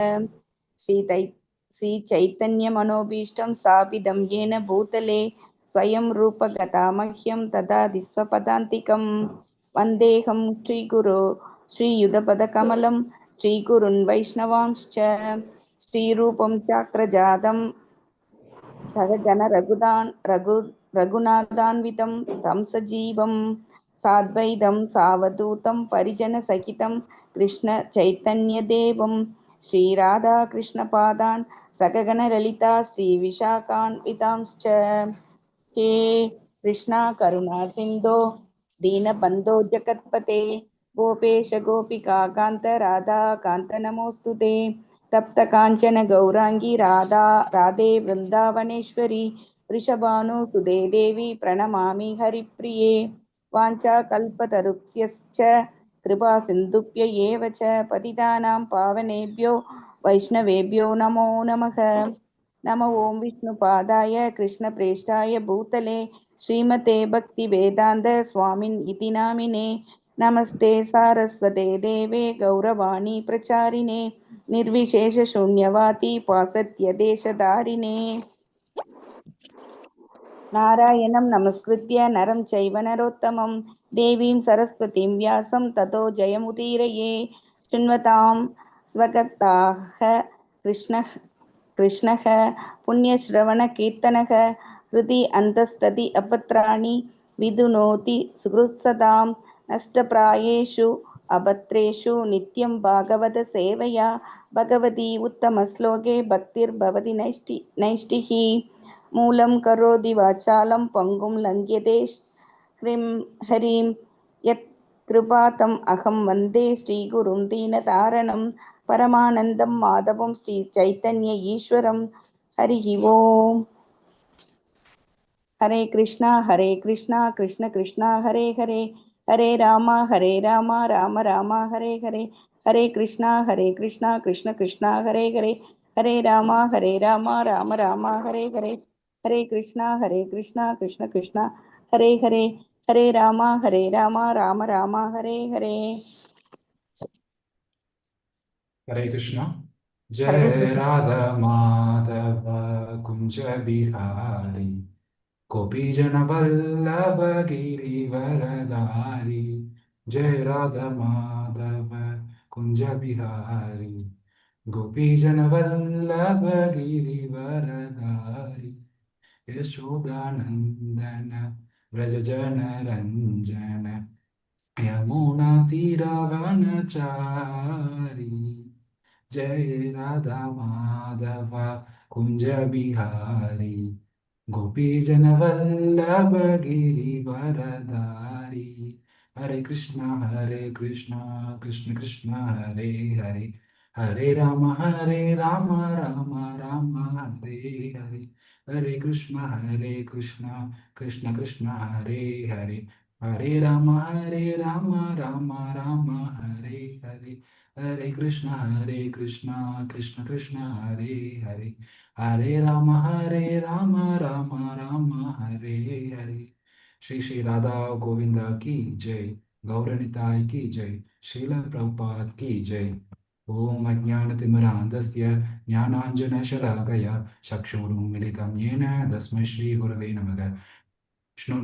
श्री चैतन्यमनोभीष्टं स्थापितं येन भूतले स्वयं रूपगता मह्यं ददाति स्वपदान्तिकं वन्देऽहं श्रीगुरो श्रीयुधपदकमलं श्रीगुरुन् वैष्णवांश्च श्रीरूपं चाक्रजातं सहजन रघुनाथान्वितं तं सजीवं साद्वैतं सावधूतं परिजनसहितं कृष्ण चैतन्यदेवं श्रीराधाकृष्णपादान् सगगणललिता श्रीविशाखान्वितांश्च हे कृष्णा करुणा सिन्धो दीनबन्धो जगत्पते गोपेश गोपिका कान्त राधा कान्त नमोऽस्तु ते तप्त काञ्चन गौरांगी राधे वृंदावनेश्वरी वृषभानुसुते देवी प्रणमामि हरिप्रिये वाञ्छाकल्पतरुभ्यश्च कृपा सिन्धुभ्य एव च पतितानां पावनेभ्यो वैष्णवेभ्यो नमो नमः। नमो ओं विष्णुपादाय कृष्णप्रेष्ठाय भूतले श्रीमते भक्तिवेदान्त स्वामिन् इति नामिने नमस्ते सारस्वते देवे गौरवाणी प्रचारिणे निर्विशेषशून्यवादी पासत्यदेशधारिणे नारायणं नमस्कृत्य नरं चैव नरोत्तमं देवीं सरस्वतीं व्यासं ततो जयमुदीरये शृण्वतां स्वगताः कृष्णः पुण्यश्रवणकीर्तनः हृदि अन्तस्तति अपत्राणि विदुनोति सुहृत्सदां नष्टप्रायेषु अभद्रेषु नित्यं भागवत सेवया भगवती उत्तमश्लोके भक्तिर्भवति नैष्टिः मूलं करोति वाचालं पङ्गुं लङ्घ्यते हरिं यत् कृपातम् अहं वन्दे श्रीगुरुं दीनतारणं परमानन्दं माधवं श्रीचैतन्य ईश्वरं हरिः ओम्। हरे कृष्णा कृष्ण कृष्णा हरे हरे हरे राम राम राम हरे हरे हरे कृष्णा कृष्ण कृष्णा हरे हरे हरे राम राम राम हरे हरे हरे कृष्णा कृष्ण कृष्णा हरे हरे हरे राम राम राम हरे हरे। हरे कृष्णा। हरे जय कृष्ण। राधा माधव कुंज बिहारी गोपीजन वल्लभ गिरिवरधारी। जय राधा माधव कुंज बिहारी गोपीजन वल्लभ गिरिवरधारी। यशोदानंदन व्रज जन रंजन यमुना तीरावनचारी। जय राधा माधव कुंज बिहारी गोपीजन वल्लभ गिरिवरधारी। हरे कृष्णा कृष्ण कृष्ण हरे हरे हरे राम राम राम हरे हरे। हरे कृष्णा कृष्ण कृष्ण हरे हरे हरे राम राम राम हरे हरे। हरे कृष्णा कृष्ण कृष्ण हरे हरे हरे राम राम राम हरे हरे। श्री श्री राधा गोविंद की जय। गौरनिताय की जय। श्रील प्रभुपाद की जय। ओम अज्ञानतिमिरान्धस्य ज्ञानाञ्जनशलाकया चक्षुरुन्मिलितं येन तस्मै श्रीगुरवे नमः।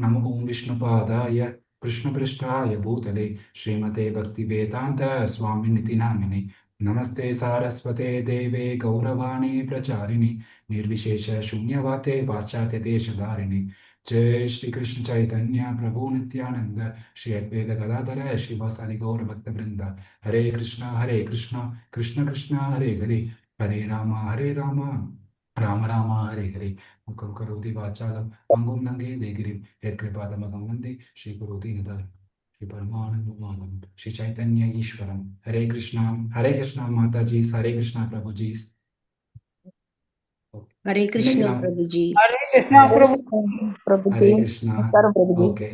नमो ओं विष्णुपादाय कृष्णपृष्ठाय भूतले श्रीमते भक्तिवेदान्त स्वामिनिति नामिने नमस्ते सारस्वते देवे गौरवाणी प्रचारिणि निर्विशेष शून्यवाते पाश्चात्य देशधारिणि। जय श्री कृष्ण चैतन्य प्रभु नित्यानंद श्री अद्वैत गदाधर श्रीवासादि गौर भक्त वृंद। हरे कृष्णा कृष्ण कृष्ण हरे हरे हरे राम राम राम हरे हरे। मुखं करोति वाचालं पङ्गुं लङ्घयते गिरिं यत्कृपातमहं वन्दे श्रीगुरुदीनतां श्रीपरमानन्दमाधवं श्रीचैतन्य ईश्वरं। हरे कृष्णा माताजी हरे कृष्णा प्रभुजी। हरे இன்னைக்கு कृष्ण நாம் प्रभु जी। हरे कृष्णा प्रभु। प्रभुजी ஹரே கிருஷ்ணா. नमस्कार प्रभुजी। ஓகே,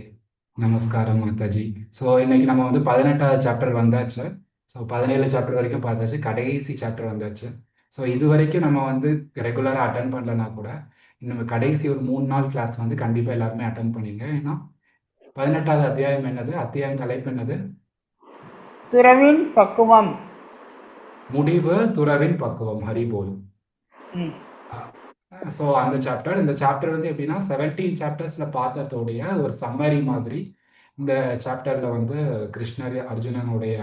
நமஸ்காரம் மாதாஜி. ஸோ இன்னைக்கு நம்ம வந்து 18வது சாப்டர் வந்தாச்சு. ஸோ 17 சாப்டர் வரைக்கும் பார்த்தாச்சு, கடைசி சாப்டர் வந்தாச்சு. ஸோ இது வரைக்கும் நம்ம வந்து ரெகுலராக அட்டன் பண்ணலனா கூட நம்ம கடைசி ஒரு 3 நாள் கிளாஸ் வந்து கண்டிப்பாக எல்லாருமே அட்டன் பண்ணிங்க. ஏன்னா 18வது அத்தியாயம் என்னது, அத்தியாயம் தலைப்பு என்னது? துறவின் பக்குவம். முடிவு துறவின் பக்குவம் ஹரிபோல். ம் ஸோ அந்த சாப்டர், இந்த சாப்டர் வந்து எப்படின்னா 17 சாப்டர்ஸ்ல பார்த்ததோடைய ஒரு சம்மரி மாதிரி. இந்த சாப்டர்ல வந்து கிருஷ்ணர் அர்ஜுனனுடைய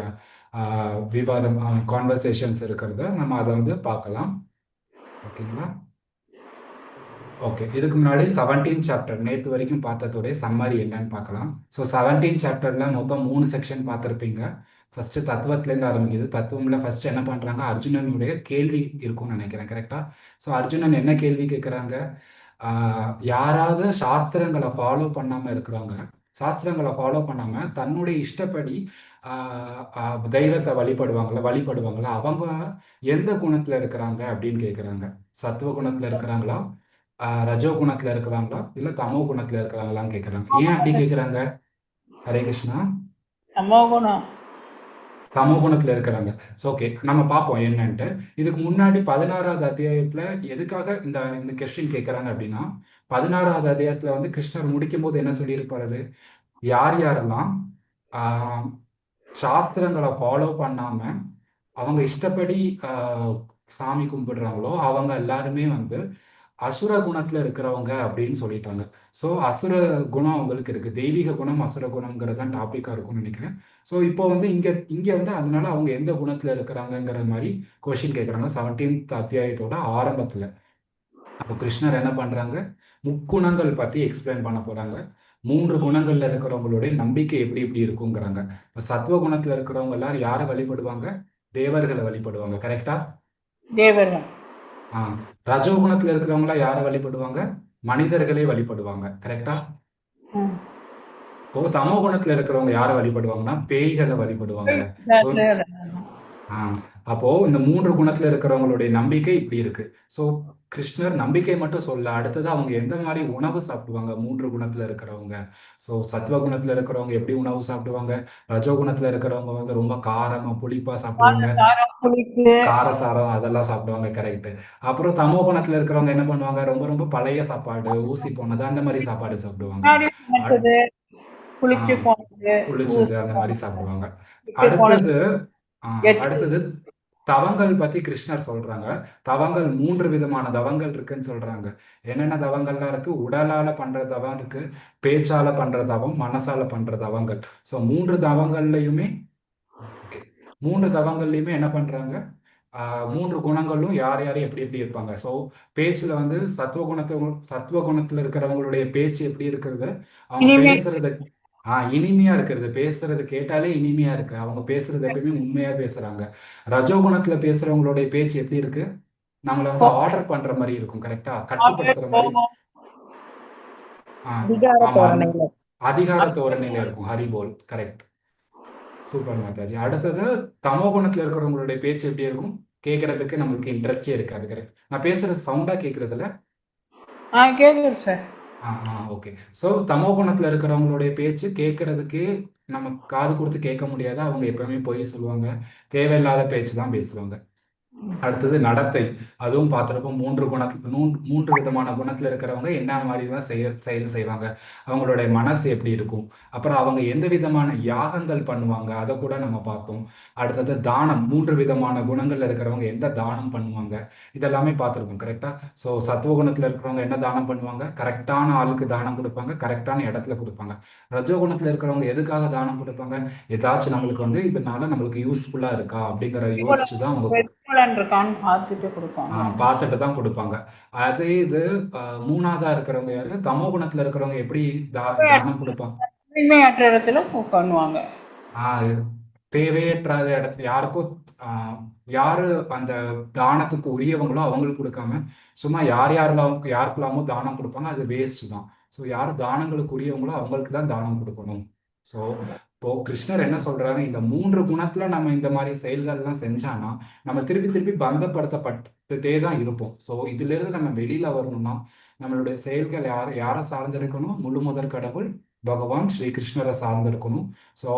விவாதம், கான்வர்சேஷன்ஸ் இருக்கிறத நம்ம அதை வந்து பார்க்கலாம். ஓகேங்களா? ஓகே, இதுக்கு முன்னாடி 17 சாப்டர் நேற்று வரைக்கும் பார்த்ததோடைய சம்மரி என்னன்னு பார்க்கலாம். ஸோ 17 சாப்டர்ல மொத்தம் 3 செக்ஷன் பார்த்துருப்பீங்க. ஃபர்ஸ்ட் தத்துவத்திலேருந்து ஆரம்பிக்குது. தத்துவம்ல ஃபர்ஸ்ட் என்ன பண்றாங்க, அர்ஜுனனுடைய கேள்வி இருக்கும்னு நினைக்கிறேன், கரெக்டா? ஸோ அர்ஜுனன் என்ன கேள்வி கேட்குறாங்க, யாராவது சாஸ்திரங்களை ஃபாலோ பண்ணாம இருக்கிறாங்க, சாஸ்திரங்களை ஃபாலோ பண்ணாம தன்னுடைய இஷ்டப்படி தெய்வத்தை வழிபடுவாங்களா, அவங்க எந்த குணத்துல இருக்கிறாங்க அப்படின்னு கேட்குறாங்க. சத்துவ குணத்துல இருக்கிறாங்களா, ரஜோ குணத்துல இருக்கிறாங்களா, இல்ல தமோ குணத்துல இருக்கிறாங்களான்னு கேட்குறாங்க. ஏன் அப்படி கேட்குறாங்க? ஹரே கிருஷ்ணா. சமோகுணம். தமோ குணத்துல இருக்கிறாங்க. ஸோ ஓகே, நம்ம பார்ப்போம் என்னன்ட்டு. இதுக்கு முன்னாடி 16வது அத்தியாயத்துல எதுக்காக இந்த இந்த கொஸ்டின் கேட்குறாங்க அப்படின்னா, 16வது அத்தியாயத்துல வந்து கிருஷ்ணர் முடிக்கும் போது என்ன சொல்லியிருப்பாரு, யார் யாரெல்லாம் ஆஹ், சாஸ்திரங்களை ஃபாலோ பண்ணாம அவங்க இஷ்டப்படி சாமி கும்பிடுறாங்களோ அவங்க எல்லாருமே வந்து அசுர குணத்துல இருக்கிறவங்க அப்படின்னு சொல்லிட்டாங்க. ஸோ அசுர குணம் அவங்களுக்கு இருக்கு. தெய்வீக குணம் அசுர குணம்ங்கிறது தான் டாபிக்கா இருக்கும்னு நினைக்கிறேன். ஸோ இப்போ வந்து இங்க இங்க வந்து அதனால அவங்க எந்த குணத்துல இருக்கிறாங்கங்கிற மாதிரி கொஸ்டின் கேட்குறாங்க 17th அத்தியாயத்தோட ஆரம்பத்துல. அப்போ கிருஷ்ணர் என்ன பண்றாங்க, முக்குணங்கள் பத்தி எக்ஸ்பிளைன் பண்ண போறாங்க. 3 குணங்கள்ல இருக்கிறவங்களுடைய நம்பிக்கை எப்படி எப்படி இருக்குங்கிறாங்க. இப்போ சத்துவ குணத்துல இருக்கிறவங்க எல்லாரும் யாரை வழிபடுவாங்க, தேவர்களை வழிபடுவாங்க, கரெக்டா? தேவர்கள். ரஜோகுணத்துல இருக்கிறவங்களா யாரை வழிபடுவாங்க, மனிதர்களே வழிபடுவாங்க, கரெக்டா? ம். இப்போ தமோ குணத்துல இருக்கிறவங்க யாரை வழிபடுவாங்கன்னா பேய்களை வழிபடுவாங்க. So, அப்போ இந்த 3 குணத்துல இருக்கிறவங்களுடைய நம்பிக்கை இப்படி இருக்கு. ஸோ கிருஷ்ணர் நம்பிக்கை மட்டும் சொல்ல, அடுத்தது அவங்க எந்த மாதிரி உணவு சாப்பிடுவாங்க 3 குணத்துல இருக்கிறவங்க. ஸோ சத்துவ குணத்துல இருக்கிறவங்க எப்படி உணவு சாப்பிடுவாங்க, ரஜோ குணத்துல இருக்கிறவங்க வந்து ரொம்ப காரமா புளிப்பா சாப்பிடுவாங்க, காரசாரம் அதெல்லாம் சாப்பிடுவாங்க, கரெக்ட். அப்புறம் தமோ குணத்துல இருக்கிறவங்க என்ன பண்ணுவாங்க, ரொம்ப ரொம்ப பழைய சாப்பாடு, ஊசி போனது, அந்த மாதிரி சாப்பாடு சாப்பிடுவாங்க. புளிச்சது அந்த மாதிரி சாப்பிடுவாங்க. அடுத்தது தவங்கள் பத்தி கிருஷ்ணர் சொல்றாங்க. தவங்கள் 3 விதமான தவங்கள் இருக்குன்னு சொல்றாங்க. என்னென்ன தவங்கள்லாம் இருக்கு, உடலால பண்ற தவம் இருக்கு, பேச்சால பண்ற தவம், மனசால பண்ற தவங்கள். ஸோ 3 தவங்கள்லையுமே என்ன பண்றாங்க, 3 குணங்களும் யார் யார் எப்படி எப்படி இருப்பாங்க. ஸோ பேச்சுல வந்து சத்துவ குணத்துல இருக்கிறவங்களுடைய பேச்சு எப்படி இருக்கிறது, அவங்க பேசுறது இனிமையா இருக்கிறது, பேசுறது கேட்டாலே இனிமையா இருக்கு, அவங்க பேசுறது எப்பயுமே உண்மையா பேசுறாங்க. ரஜோகுணத்துல பேசுறவங்களுடைய பேச்சு எப்படி இருக்கு, நம்மள வந்து ஆர்டர் பண்ற மாதிரி இருக்கும், கரெக்டா? கட்டுப்படுத்துற மாதிரி. அதிகார தோரணையில இருக்கும், ஹரிபோல், கரெக்ட். சூப்பர் மாதாஜி. அடுத்தது தமோ குணத்துல இருக்கிறவங்களுடைய பேச்சு எப்படி இருக்கும், கேட்கறதுக்கு நம்மளுக்கு இன்ட்ரெஸ்டே இருக்காது, கரெக்ட்? நான் பேசுறது சவுண்டா கேட்கறதுல கேக்குது சார். ஓகே. ஸோ தமோ குணத்துல இருக்கிறவங்களுடைய பேச்சு கேட்கறதுக்கு நம்ம காது கொடுத்து கேட்க முடியாது. அவங்க எப்பவுமே பொய் சொல்லுவாங்க, தேவையில்லாத பேச்சு தான் பேசுவாங்க. அடுத்தது நடத்தை, அதுவும் பார்த்துருப்போம். 3 விதமான குணத்துல இருக்கிறவங்க என்ன மாதிரி தான் செயல் செய்வாங்க, அவங்களுடைய மனசு எப்படி இருக்கும், அப்புறம் அவங்க எந்த விதமான யாகங்கள் பண்ணுவாங்க அதை கூட நம்ம பார்த்தோம். அடுத்தது தானம், 3 விதமான குணங்கள்ல இருக்கிறவங்க எந்த தானம் பண்ணுவாங்க, இதெல்லாமே பார்த்துருக்கோம், கரெக்டா? ஸோ சத்துவ குணத்துல இருக்கிறவங்க என்ன தானம் பண்ணுவாங்க, கரெக்டான ஆளுக்கு தானம் கொடுப்பாங்க, கரெக்டான இடத்துல கொடுப்பாங்க. ரஜோ குணத்துல இருக்கிறவங்க எதுக்காக தானம் கொடுப்பாங்க, ஏதாச்சும் நம்மளுக்கு வந்து இதனால நம்மளுக்கு யூஸ்ஃபுல்லா இருக்கா அப்படிங்கிறத யோசிச்சு தான் அவங்க பார்த்துட்டு தான் கொடுப்பாங்க. அதே இது 3ஆவதா இருக்கிறவங்க யாரு, தமோ குணத்துல இருக்கிறவங்க எப்படி தானம் கொடுப்பாங்க, இடத்துல பண்ணுவாங்க. தேவையற்ற இடத்துல யாருக்கும் யாரு அந்த தானத்துக்கு உரியவங்களோ அவங்களுக்கு கொடுக்காம சும்மா யாருக்கெல்லாமோ தானம் கொடுப்பாங்க, அது வேஸ்ட் தான். ஸோ யார் தானங்களுக்கு உரியவங்களோ அவங்களுக்கு தான் தானம் கொடுக்கணும். ஸோ இப்போ கிருஷ்ணர் என்ன சொல்றாங்க, இந்த 3 குணத்துல நம்ம இந்த மாதிரி செயல்கள்லாம் செஞ்சானா நம்ம திருப்பி திருப்பி பந்தப்படுத்தப்பட்டுட்டே தான் இருப்போம். ஸோ இதுல இருந்து நம்ம வெளியில வரணும்னா நம்மளுடைய செயல்கள் யாரை சார்ந்திருக்கணும், முழு முதற் கடவுள் பகவான் ஸ்ரீ கிருஷ்ணரை சார்ந்திருக்கணும். ஸோ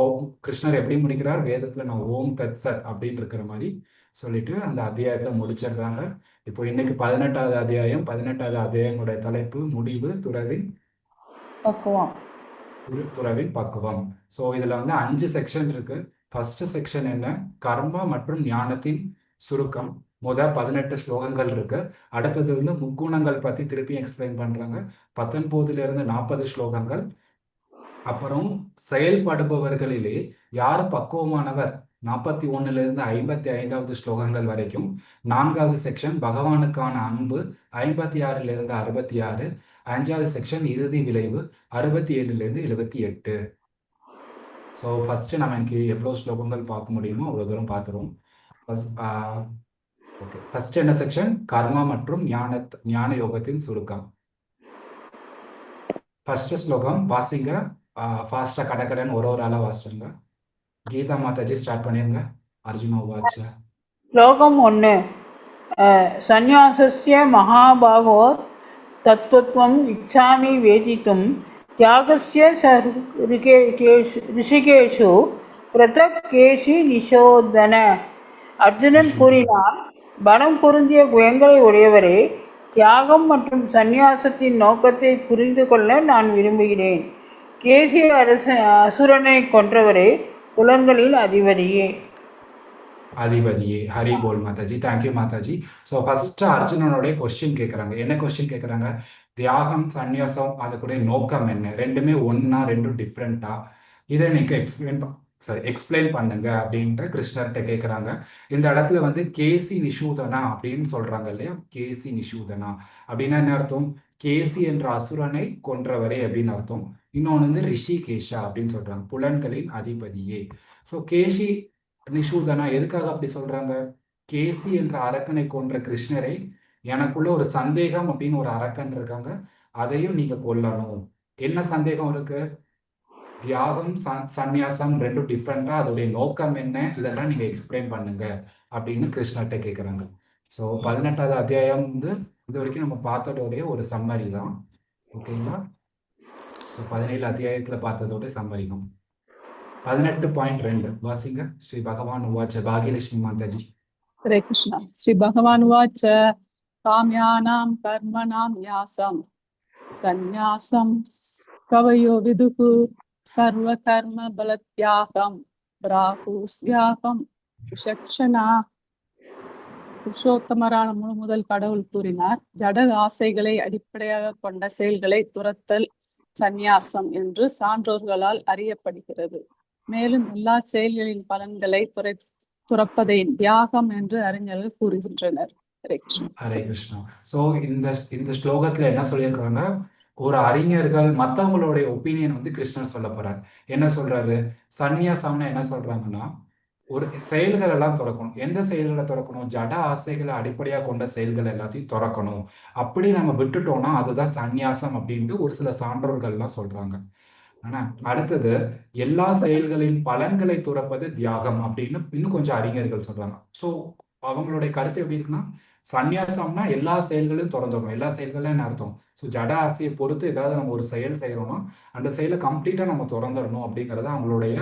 கிருஷ்ணர் எப்படி முடிக்கிறார், வேதத்துல நான் ஓம் தத் சத் அப்படின்னு இருக்கிற மாதிரி சொல்லிட்டு அந்த அத்தியாயத்தை முடிச்சிடுறாங்க. இப்போ இன்னைக்கு 18வது அத்தியாயம். 18வது அத்தியாயங்களுடைய தலைப்பு முடிவு துறவின் பக்குவம். ஸோ இதுல வந்து 5 செக்ஷன் இருக்கு. ஃபர்ஸ்ட் செக்ஷன் என்ன, கர்மா மற்றும் ஞானத்தின் சுருக்கம். 18 ஸ்லோகங்கள் இருக்கு. அடுத்தது வந்து முக்குணங்கள் பத்தி திருப்பி எக்ஸ்பிளைன் பண்றாங்க. 19 40 ஸ்லோகங்கள். அப்புறம் செயல்படுபவர்களிலே யார் பக்குவமானவர் 41 55வது ஸ்லோகங்கள் வரைக்கும். 4வது செக்ஷன் பகவானுக்கான அன்பு 56 66. 5வது செக்ஷன் இறுதி விளைவு 67 78. ஸோ ஃபர்ஸ்ட் நம்ம இன்னைக்கு எவ்வளோ ஸ்லோகங்கள் பார்க்க முடியுமோ அவ்வளோ தூரம் பார்த்துருவோம். ஓகே, ஃபர்ஸ்ட் என்ன செக்ஷன்? கர்மா மற்றும் ஞான யோகத்தின் சுருக்கம். ஃபர்ஸ்ட் ஸ்லோகம் வாசிங்க. ஃபாஸ்ட்டாக கடக்கடன்னு ஒரு ஆளாக வாசிச்சுங்க. கீதா மாதாஜி ஸ்டார்ட் பண்ணிருங்க. அர்ஜுனா வாட்ச்ல ஸ்லோகம் 1. சந்நியாசஸ்ய மகாபாகோ தத்துவம் இச்சாமி வேதித்தும் தியாகஸ்ய ரிஷிகேஷு பிரதக் கேஷி நிஷோதன. அர்ஜுனன் கூறினான், பலம் பொருந்திய குயங்களை உடையவரே, தியாகம் மற்றும் சந்நியாசத்தின் நோக்கத்தை புரிந்து கொள்ள நான் விரும்புகிறேன். கேசி அசுரனை கொன்றவரே, புலன்களின் அதிபதியே. ஹரி போல் Mataji. Thank you Mataji. So first அர்ஜுனனுடைய கொஸ்டின் கேட்குறாங்க. என்ன கொஸ்டின் கேட்குறாங்க? தியாகம் சந்நியாசம் அதுக்குடைய நோக்கம் என்ன? ரெண்டுமே ஒன்னா, ரெண்டும் டிஃப்ரெண்டா? இதை நீங்க எக்ஸ்பிளைன் பண்ணுங்க அப்படின்ட்டு கிருஷ்ணர்கிட்ட கேட்குறாங்க. இந்த இடத்துல வந்து கேசி நிஷூதனா அப்படின்னு சொல்றாங்க இல்லையா? கேசி நிஷூதனா அப்படின்னா என்ன அர்த்தம்? கேசி என்ற அசுரனை கொன்றவரே அப்படின்னு அர்த்தம். இன்னொன்று வந்து ரிஷிகேஷா அப்படின்னு சொல்றாங்க, புலன்களின் அதிபதியே. ஸோ கேசி நிஷூதனா எதுக்காக அப்படி சொல்றாங்க? கேசி என்ற அரக்கனை கொன்ற கிருஷ்ணரை எனக்குள்ள ஒரு சந்தேகம் அப்படின்னு ஒரு அரக்கன் இருக்காங்க, அதையும் நீங்க கொல்லணும். என்ன சந்தேகம் இருக்கு? தியாகம் சந்நியாசம் ரெண்டும் டிஃப்ரெண்டா, அதோடைய நோக்கம் என்ன, இதெல்லாம் நீங்க எக்ஸ்பிளைன் பண்ணுங்க அப்படின்னு கிருஷ்ணர்கிட்ட கேட்குறாங்க. ஸோ 18வது அத்தியாயம் வந்து இது வரைக்கும் நம்ம பார்த்ததோடைய ஒரு சம்மரி தான். ஓகேங்களா? ஸோ 17 அத்தியாயத்துல பார்த்ததோட சம்மரி தான். 18.2 வாசிங்க. ஸ்ரீ பகவான் உவாச்ச. பாகியலட்சுமி மாதாஜி. ஹரே கிருஷ்ணா. ஸ்ரீ பகவான் உவாச்ச காம்யானாம் கர்மணாம் ஞாசம் சந்நியாசம் கவயோ விதுகு சர்வ கர்ம பலத்யாகம் பிராகுஸ்யாகம் விசக்ஷனா. புருஷோத்தமரான முதல் கடவுள் கூறினார், ஜட ஆசைகளை அடிப்படையாக கொண்ட செயல்களை துரத்தல் சந்நியாசம் என்று சான்றோர்களால் அறியப்படுகிறது. மேலும் எல்லா செயல்களின் பலன்களை துறப்பதை தியாகம் என்று அறிஞர்கள் கூறுகின்றனர். ஹரே கிருஷ்ணா. ஹரே கிருஷ்ணா. ஸோ இந்த ஸ்லோகத்துல என்ன சொல்லியிருக்கிறாங்க? ஒரு அறிஞர்கள் மற்றவங்களுடைய ஒப்பீனியன் வந்து கிருஷ்ணர் சொல்ல போறார். என்ன சொல்றாரு? சந்நியாசம்னா என்ன சொல்றாங்கன்னா, ஒரு செயல்கள் எல்லாம் துறக்கணும். எந்த செயல்களை துறக்கணும்? ஜட ஆசைகளை அடிப்படையாக கொண்ட செயல்கள் எல்லாத்தையும் துறக்கணும். அப்படி நம்ம விட்டுட்டோம்னா அதுதான் சந்நியாசம் அப்படின்ட்டு ஒரு சில சான்றோர்கள்லாம் சொல்றாங்க. ஆனா அடுத்தது எல்லா செயல்களின் பலன்களை துறப்பது தியாகம் அப்படின்னு இன்னும் கொஞ்சம் அறிஞர்கள் சொல்றாங்க. ஸோ அவங்களுடைய கருத்து எப்படி இருக்குன்னா, சந்நியாசம்னா எல்லா செயல்களையும் திறந்துடணும். எல்லா செயல்களும் என்ன அர்த்தம்? ஸோ ஜட ஆசையை பொறுத்து ஏதாவது நம்ம ஒரு செயல் செய்யறோம்னா அந்த செயலை கம்ப்ளீட்டா நம்ம திறந்துடணும் அப்படிங்கிறது அவங்களுடைய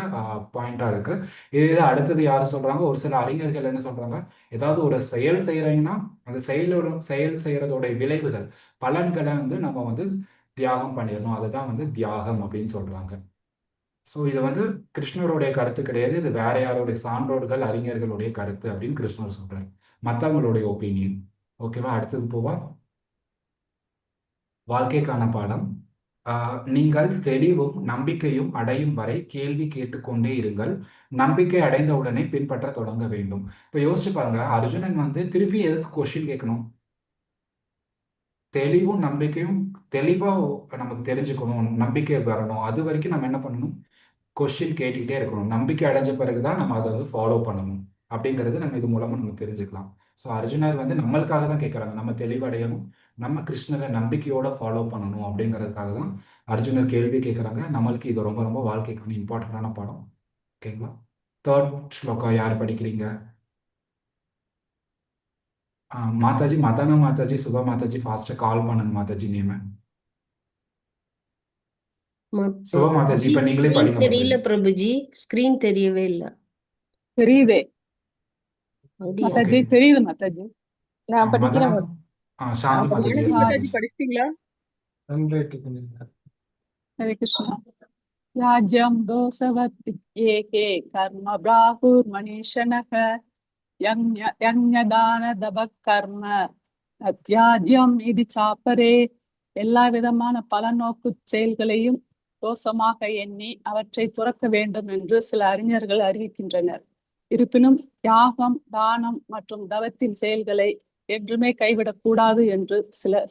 பாயிண்டா இருக்கு. இதே அடுத்தது யாரு சொல்றாங்க? ஒரு சில அறிஞர்கள் என்ன சொல்றாங்க? ஏதாவது ஒரு செயல் செய்யறீங்கன்னா அந்த செயல் செய்யறதோட விளைவுகள் பலன்களை வந்து நம்ம வந்து தியாகம் பண்ணிடணும். அதுதான் வந்து தியாகம் அப்படின்னு சொல்றாங்க. ஸோ இது வந்து கிருஷ்ணருடைய கருத்து கிடையாது, இது வேற யாருடைய சான்றோர்கள் அறிஞர்களுடைய கருத்து அப்படின்னு கிருஷ்ணர் சொல்றாரு. மற்றவங்களுடைய ஒப்பீனியன். ஓகேவா? அடுத்தது போவா. வாழ்க்கைக்கான பாடம். நீங்கள் தெளிவும் நம்பிக்கையும் அடையும் வரை கேள்வி கேட்டுக்கொண்டே இருங்கள். நம்பிக்கை அடைந்த உடனே பின்பற்ற தொடங்க வேண்டும். இப்போ யோசிச்சு பாருங்க, அர்ஜுனன் வந்து திருப்பி எதுக்கு கொஸ்டின் கேட்கணும்? தெளிவும் நம்பிக்கையும் தெளிவா நமக்கு தெரிஞ்சுக்கணும், நம்பிக்கை வரணும். அது வரைக்கும் நம்ம என்ன பண்ணணும்? கொஸ்டின் கேட்டுக்கிட்டே இருக்கணும். நம்பிக்கை அடைஞ்ச பிறகுதான் நம்ம அதை வந்து ஃபாலோ பண்ணணும் அப்படிங்கிறது நம்ம இது மூலமா நம்ம தெரிஞ்சுக்கலாம். ஸோ அர்ஜுனர் வந்து நம்மளுக்காக தான் கேட்குறாங்க, நம்ம தெளிவடையணும், நம்ம கிருஷ்ணரை நம்பிக்கையோட ஃபாலோ பண்ணணும் அப்படிங்கிறதுக்காக தான் அர்ஜுனர் கேள்வி கேட்குறாங்க. நம்மளுக்கு இது ரொம்ப ரொம்ப வாழ்க்கைக்கான இம்பார்ட்டண்டான பாடம். ஓகேங்களா? 3rd ஸ்லோகா யார் படிக்கிறீங்க? மாதாஜி, மதனா மாதாஜி, சுபா மாதாஜி ஃபாஸ்ட்டாக கால் பண்ணுங்க மாதாஜி நேம. சுபா மாதாஜி இப்போ நீங்களே படிக்க தெரியல பிரபுஜி, ஸ்கிரீன் தெரியவே இல்ல. தெரியுதே அப்படியா? மாதாஜி, தெரியுது மாதாஜி. நான் படிக்கிறேன். சாந்தி மாதாஜி. மாதாஜி படிச்சிட்டீங்களா? ஹரே கிருஷ்ணா. யாஜ்யம் தோசவத் ஏகே கர்ம பிராகுர் மனிஷனக யஞதான தப கர்ம அத்தியாத்யம் இது சாப்பரே. எல்லா விதமான பலநோக்கு செயல்களையும் தோஷமாக எண்ணி அவற்றை துறக்க வேண்டும் என்று சில அறிஞர்கள் அறிவிக்கின்றனர். இருப்பினும் யாகம், தானம் மற்றும் தவத்தின் செயல்களை என்றுமே கைவிடக்கூடாது என்று சில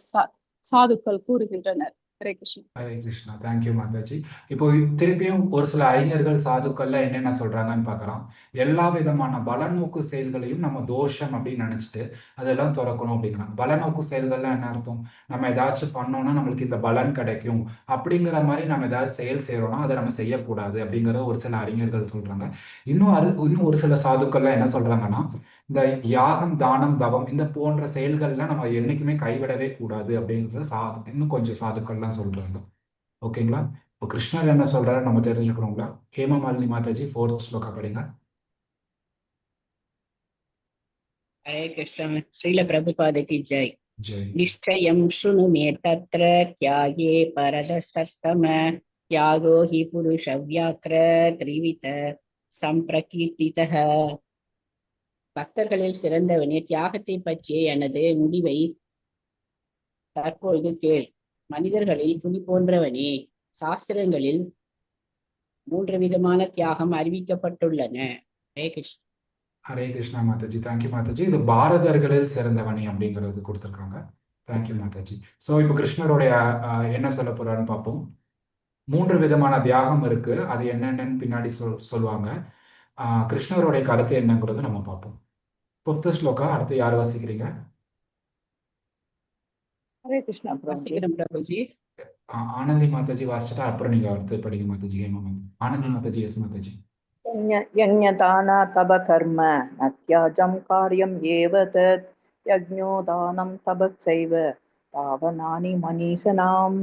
சாதுக்கள் கூறுகின்றனர். ஹரே கிருஷ்ணா. ஹரே கிருஷ்ணா. தேங்க்யூ மாதாஜி. இப்போ திருப்பியும் ஒரு சில அறிஞர்கள் சாதுக்கள்ல என்னென்ன சொல்றாங்கன்னு பார்க்கலாம். எல்லா விதமான பலநோக்கு செயல்களையும் நம்ம தோஷம் அப்படின்னு நினைச்சிட்டு அதெல்லாம் துறக்கணும் அப்படிங்கிறாங்க. பலநோக்கு செயல்கள்லாம் என்ன அர்த்தம்? நம்ம ஏதாச்சும் பண்ணோம்னா நம்மளுக்கு இந்த பலன் கிடைக்கும் அப்படிங்கிற மாதிரி நம்ம ஏதாவது செயல் செய்யறோம்னா அதை நம்ம செய்யக்கூடாது அப்படிங்கிற ஒரு சில அறிஞர்கள் சொல்றாங்க. இன்னும் ஒரு சில சாதுக்கள்லாம் என்ன சொல்றாங்கன்னா, இந்த யாகம், தானம், தவம் இந்த போன்ற செயல்கள்லாம் நம்ம என்னைக்குமே கைவிடவே கூடாது அப்படின்ற இன்னும் கொஞ்சம் சாதுக்கள்லாம் சொல்றாங்க. ஓகேங்களா? இப்போ கிருஷ்ணர் என்ன சொல்றாரு நம்ம தெரிஞ்சுக்கணுங்களா? ஹேமமாலினி மாதாஜி 4th ஸ்லோகா படிங்க. हरे कृष्ण। श्रील प्रभुपाद की जय। ஜெய். निश्चयं शृणु मे तत्र त्यागे परदस्तम त्यागो हि पुरुषव्याक्र त्रिविध संप्रकीर्तितः। பக்தர்களில் சிறந்தவனே, தியாகத்தை பற்றிய எனது முடிவை தற்பொழுது கேள். மனிதர்களில் புலி போன்றவனே, சாஸ்திரங்களில் 3 விதமான தியாகம் அறிவிக்கப்பட்டுள்ளன. ஹரே கிருஷ்ண. ஹரே கிருஷ்ணா மாதாஜி. தேங்க்யூ மாதாஜி. இது பாரதர்களில் சிறந்தவனி அப்படிங்கிறது கொடுத்துருக்காங்க. தேங்க்யூ மாதாஜி. ஸோ இப்போ கிருஷ்ணருடைய என்ன சொல்ல போறாருன்னு பார்ப்போம். 3 விதமான தியாகம் இருக்கு. அது என்னென்னு பின்னாடி சொல்லுவாங்க. கிருஷ்ணருடைய கருத்து என்னங்கிறது நம்ம பார்ப்போம். 5th ஸ்லோகா அடுத்து யார் வாசிக்கிறீங்க? ஹரே கிருஷ்ணா பிரபுஜி. ஆனந்தி மாதாஜி வாசிச்சுட்டா அப்புறம் நீங்க அடுத்து படிங்க மாதாஜி. ஆனந்தி மாதாஜி. எஸ் மாதாஜி. यज्ञदान तप कर्म न त्याजं कार्यम् एव तत् यज्ञो दानं तपश्चैव பாவனானி மனிஷினாம்